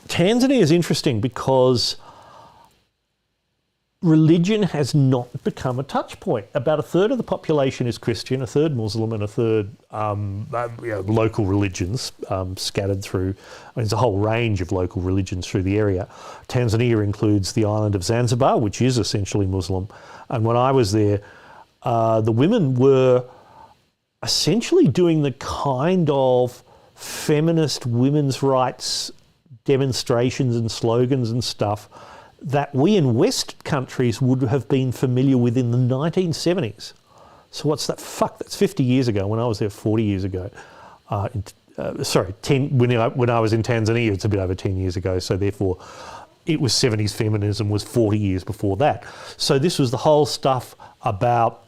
Tanzania is interesting because religion has not become a touch point. About a third of the population is Christian, a third Muslim, and a third local religions scattered through. There's a whole range of local religions through the area. Tanzania includes the island of Zanzibar, which is essentially Muslim. And when I was there, the women were essentially doing the kind of feminist women's rights demonstrations and slogans and stuff that we in West countries would have been familiar with in the 1970s. So what's that? That's 50 years ago. When I was there 40 years ago. When I was in Tanzania, it's a bit over 10 years ago. So therefore, it was 70s feminism was 40 years before that. So this was the whole stuff about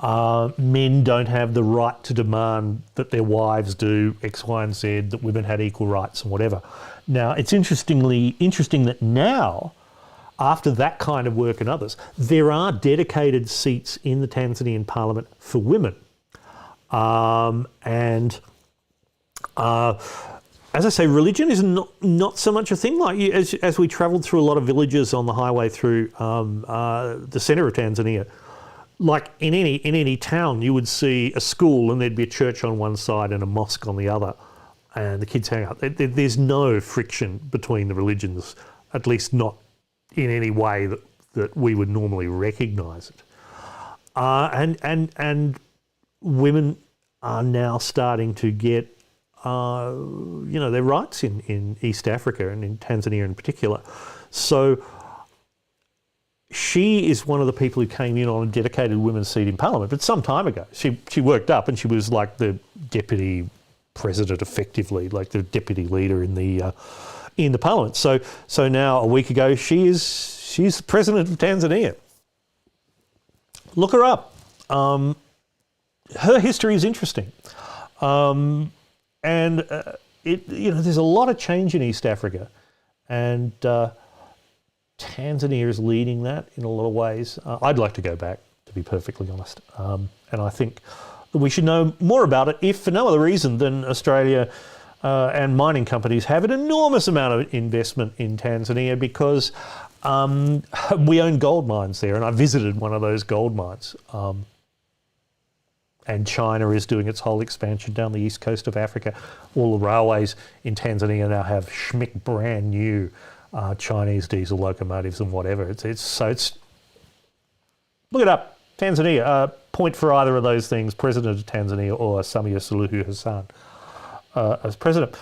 men don't have the right to demand that their wives do X, Y, and Z, that women had equal rights and whatever. Now, it's interesting that now, after that kind of work and others, there are dedicated seats in the Tanzanian parliament for women. As I say, religion is not so much a thing. Like as we travelled through a lot of villages on the highway through the centre of Tanzania, like in any town, you would see a school and there'd be a church on one side and a mosque on the other, and the kids hang out. There's no friction between the religions, at least not in any way that we would normally recognise it. And women are now starting to get their rights in East Africa and in Tanzania in particular. So she is one of the people who came in on a dedicated women's seat in Parliament, but some time ago. She worked up and she was like the deputy president, effectively, like the deputy leader in the Parliament. So now, a week ago, she's the president of Tanzania. Look her up. Her history is interesting. There's a lot of change in East Africa, and Tanzania is leading that in a lot of ways. I'd like to go back, to be perfectly honest, and I think that we should know more about it, if for no other reason than Australia and mining companies have an enormous amount of investment in Tanzania because we own gold mines there, and I visited one of those gold mines. And China is doing its whole expansion down the east coast of Africa. All the railways in Tanzania now have schmick brand new Chinese diesel locomotives and whatever. It's look it up. Tanzania, point for either of those things, President of Tanzania or Samia Suluhu Hassan as president.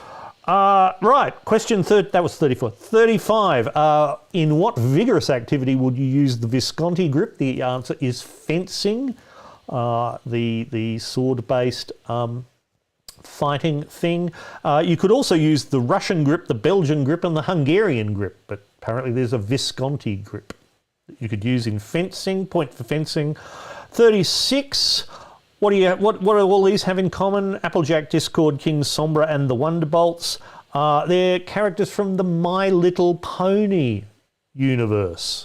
Right, question that was 34. 35, in what vigorous activity would you use the Visconti grip? The answer is fencing. The sword-based fighting thing. You could also use the Russian grip, the Belgian grip, and the Hungarian grip, but apparently there's a Visconti grip that you could use in fencing. Point for fencing. 36. What do all these have in common? Applejack, Discord, King Sombra, and the Wonderbolts. They're characters from the My Little Pony universe.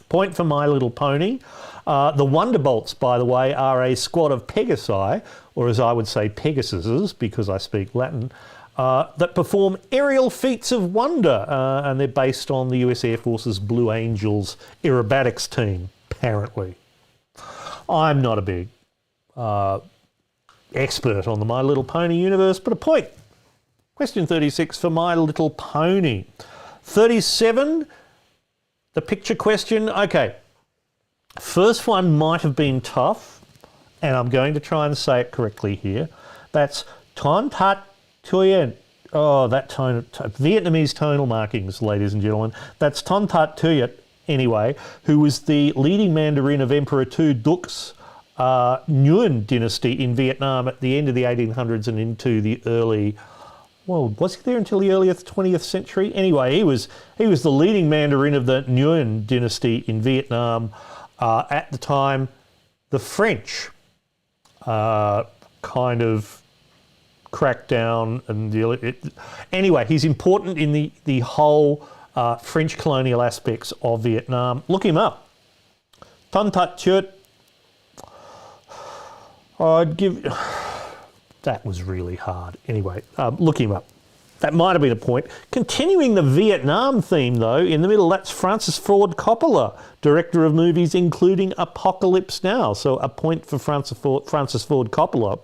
Point for My Little Pony. The Wonderbolts, by the way, are a squad of Pegasi, or as I would say, Pegasuses, because I speak Latin, that perform aerial feats of wonder, and they're based on the US Air Force's Blue Angels aerobatics team, apparently. I'm not a big expert on the My Little Pony universe, but a point. Question 36 for My Little Pony. 37, the picture question. Okay. First one might have been tough, and I'm going to try and say it correctly here. That's Ton Tat Tuyen. Oh, that Vietnamese tonal markings, ladies and gentlemen. That's Ton Tat Tuyet, anyway, who was the leading Mandarin of Emperor Tu Duc's Nguyen dynasty in Vietnam at the end of the 1800s and into the early... Well, was he there until the early 20th century? Anyway, he was the leading Mandarin of the Nguyen dynasty in Vietnam. At the time, the French kind of cracked down, and anyway, he's important in the whole French colonial aspects of Vietnam. Look him up. Ton Tat Chut. I'd give... That was really hard. Anyway, look him up. That might have been a point. Continuing the Vietnam theme, though, in the middle, that's Francis Ford Coppola, director of movies including Apocalypse Now. So a point for Francis Ford Coppola.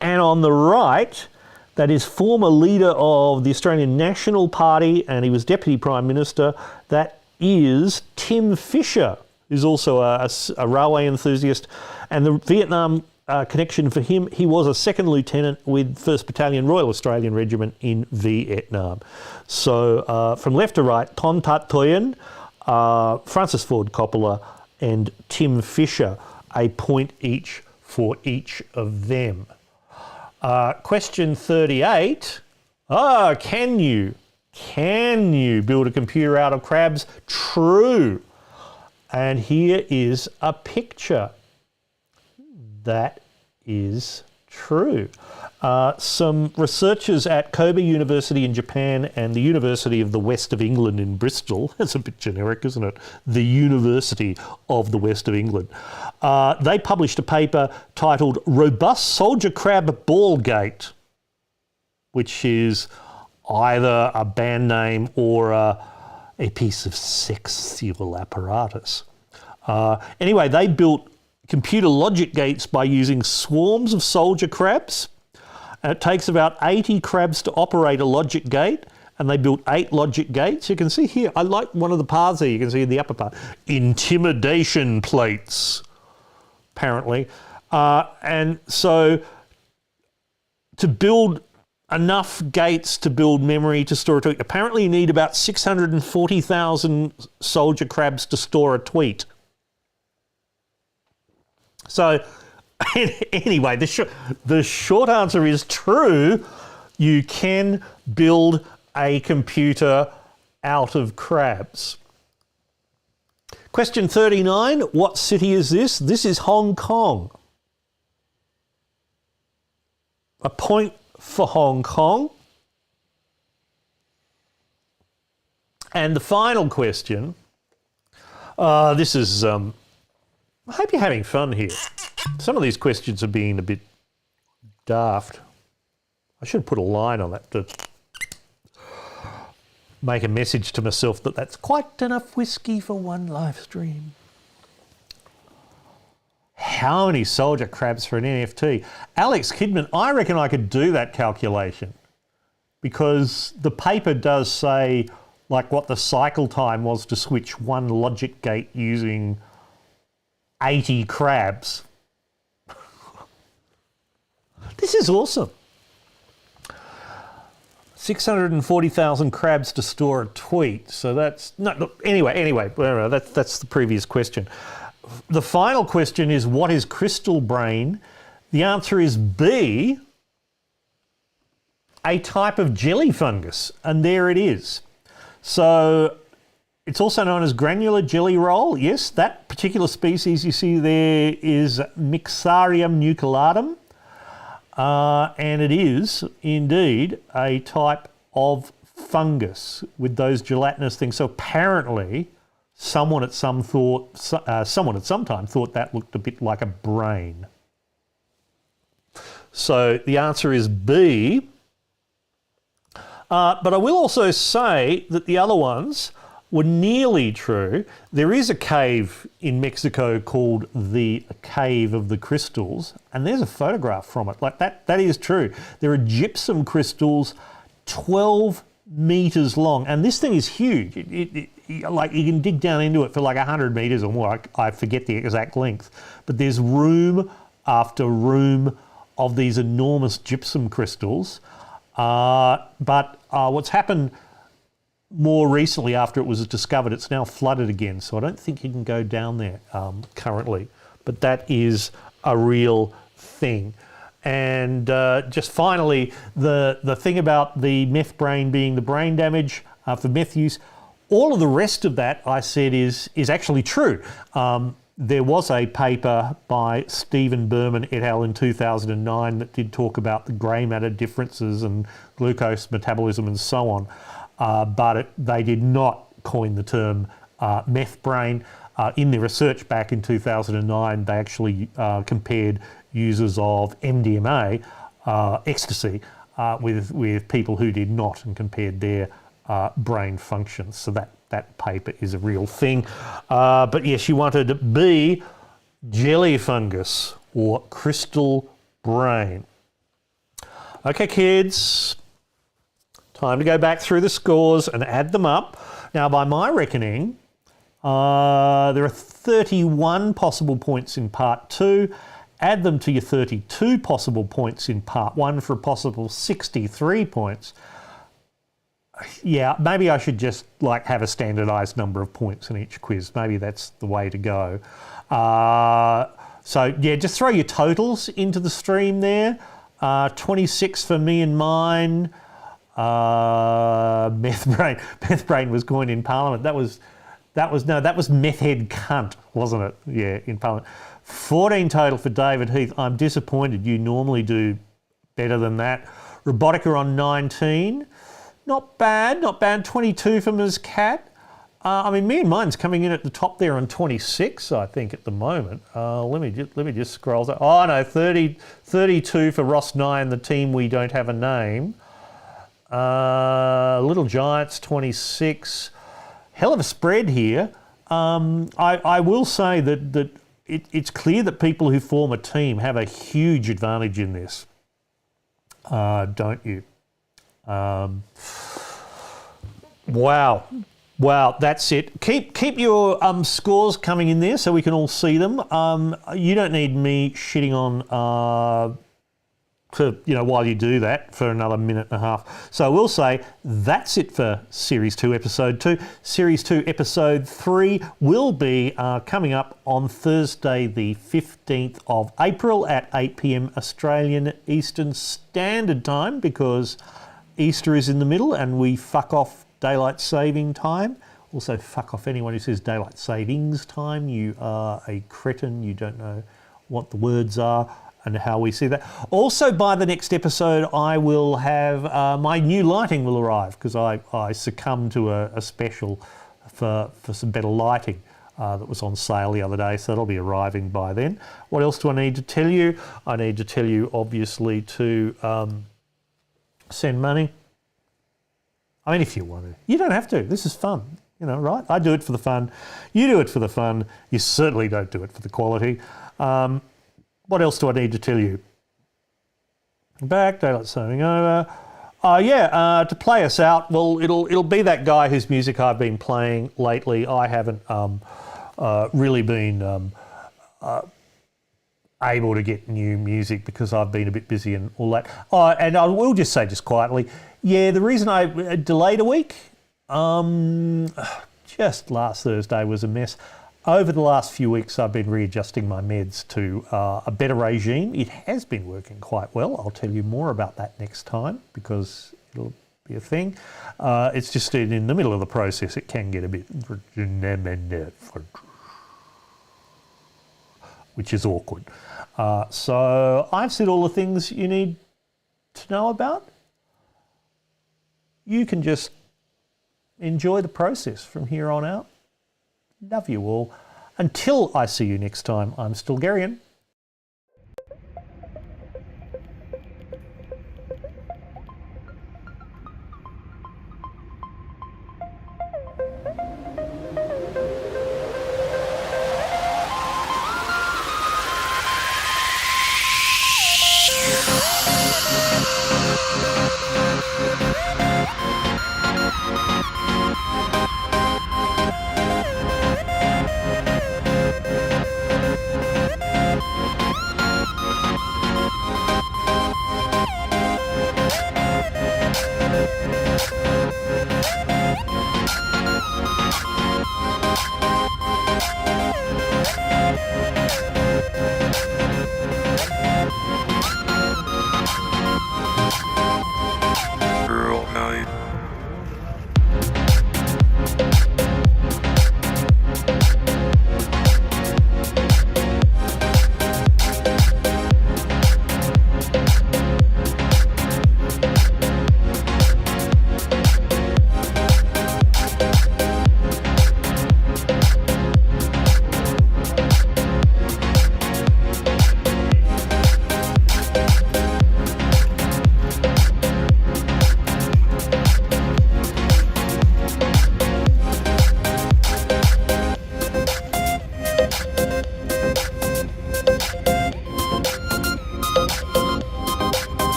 And on the right, that is former leader of the Australian National Party, and he was Deputy Prime Minister. That is Tim Fischer, who's also a railway enthusiast. And the Vietnam connection for him, he was a second lieutenant with 1st Battalion Royal Australian Regiment in Vietnam. So from left to right, Ton Tat Toyen, Francis Ford Coppola and Tim Fischer, a point each for each of them. Question 38. Can you build a computer out of crabs? True. And here is a picture. That is true. Some researchers at Kobe University in Japan and the University of the West of England in Bristol, that's a bit generic, isn't it? The University of the West of England. They published a paper titled Robust Soldier Crab Ball Gait, which is either a band name or a piece of sexual apparatus. Anyway, they built computer logic gates by using swarms of soldier crabs. And it takes about 80 crabs to operate a logic gate, and they built 8 logic gates. You can see here, I like one of the paths there, you can see in the upper part, intimidation plates, apparently. And so to build enough gates to build memory to store a tweet, apparently you need about 640,000 soldier crabs to store a tweet. So anyway, the short answer is true. You can build a computer out of crabs. Question 39, what city is this? This is Hong Kong. A point for Hong Kong. And the final question, this is... I hope you're having fun here. Some of these questions are being a bit daft. I should put a line on that to make a message to myself that that's quite enough whiskey for one live stream. How many soldier crabs for an NFT? Alex Kidman, I reckon I could do that calculation because the paper does say like what the cycle time was to switch one logic gate using 80 crabs. This is awesome. 640,000 crabs to store a tweet. So that's anyway, that's the previous question. The final question is, what is crystal brain? The answer is B, a type of jelly fungus, and there it is. So it's also known as granular jelly roll. Yes, that particular species you see there is Mixarium nucleatum, and it is indeed a type of fungus with those gelatinous things. So apparently, someone at some time thought that looked a bit like a brain. So the answer is B. But I will also say that the other ones were nearly true. There is a cave in Mexico called the Cave of the Crystals, and there's a photograph from it. Like that is true. There are gypsum crystals 12 meters long, and this thing is huge. Like you can dig down into it for like 100 meters or more. I forget the exact length, but there's room after room of these enormous gypsum crystals. But what's happened more recently after it was discovered, it's now flooded again. So I don't think you can go down there currently. But that is a real thing. And just finally, the thing about the meth brain being the brain damage for meth use, all of the rest of that I said is actually true. There was a paper by Stephen Berman et al. In 2009 that did talk about the grey matter differences and glucose metabolism and so on, but they did not coin the term meth brain. In their research back in 2009, they actually compared users of MDMA, ecstasy, with people who did not and compared their brain functions. So that paper is a real thing. But yes, you wanted to be jelly fungus or crystal brain. Okay, kids, time to go back through the scores and add them up. Now, by my reckoning, there are 31 possible points in part 2. Add them to your 32 possible points in part 1 for a possible 63 points. Yeah, maybe I should just like have a standardised number of points in each quiz. Maybe that's the way to go. So yeah, just throw your totals into the stream there. 26 for me and mine. Meth brain was coined in Parliament. That That was meth head cunt, wasn't it? Yeah, in Parliament. 14 total for David Heath. I'm disappointed. You normally do better than that. Robotica on 19. Not bad. 22 for Ms. Cat. I mean, me and mine's coming in at the top there on 26, I think, at the moment. Let me just scroll. Oh no, 32 for Ross Nye and the team we don't have a name. Little Giants 26. Hell of a spread here. I will say that it's clear that people who form a team have a huge advantage in this, don't you? Wow, that's it. Keep your scores coming in there so we can all see them. You don't need me shitting on while you do that for another minute and a half. So we'll say that's it for Series 2, Episode 2. Series 2, Episode 3 will be coming up on Thursday the 15th of April at 8 p.m. Australian Eastern Standard Time, because Easter is in the middle and we fuck off daylight saving time. Also fuck off anyone who says daylight savings time. You are a cretin. You don't know what the words are and how we see that. Also, by the next episode, I will have my new lighting will arrive, because I succumbed to a special for some better lighting that was on sale the other day, so that'll be arriving by then. What else do I need to tell you? I need to tell you, obviously, to send money. I mean, if you want to. You don't have to. This is fun, right? I do it for the fun. You do it for the fun. You certainly don't do it for the quality. What else do I need to tell you? Back, daylight saving over. To play us out, well, it'll be that guy whose music I've been playing lately. I haven't really been able to get new music because I've been a bit busy and all that. And I will just say just quietly, the reason I delayed a week, just last Thursday was a mess. Over the last few weeks, I've been readjusting my meds to a better regime. It has been working quite well. I'll tell you more about that next time, because it'll be a thing. It's just in the middle of the process, it can get a bit, which is awkward. So I've said all the things you need to know about. You can just enjoy the process from here on out. Love you all. Until I see you next time, I'm still Garion.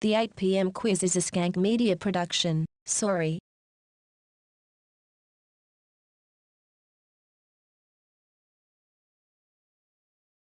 The 8 p.m. quiz is a Skank Media production. Sorry.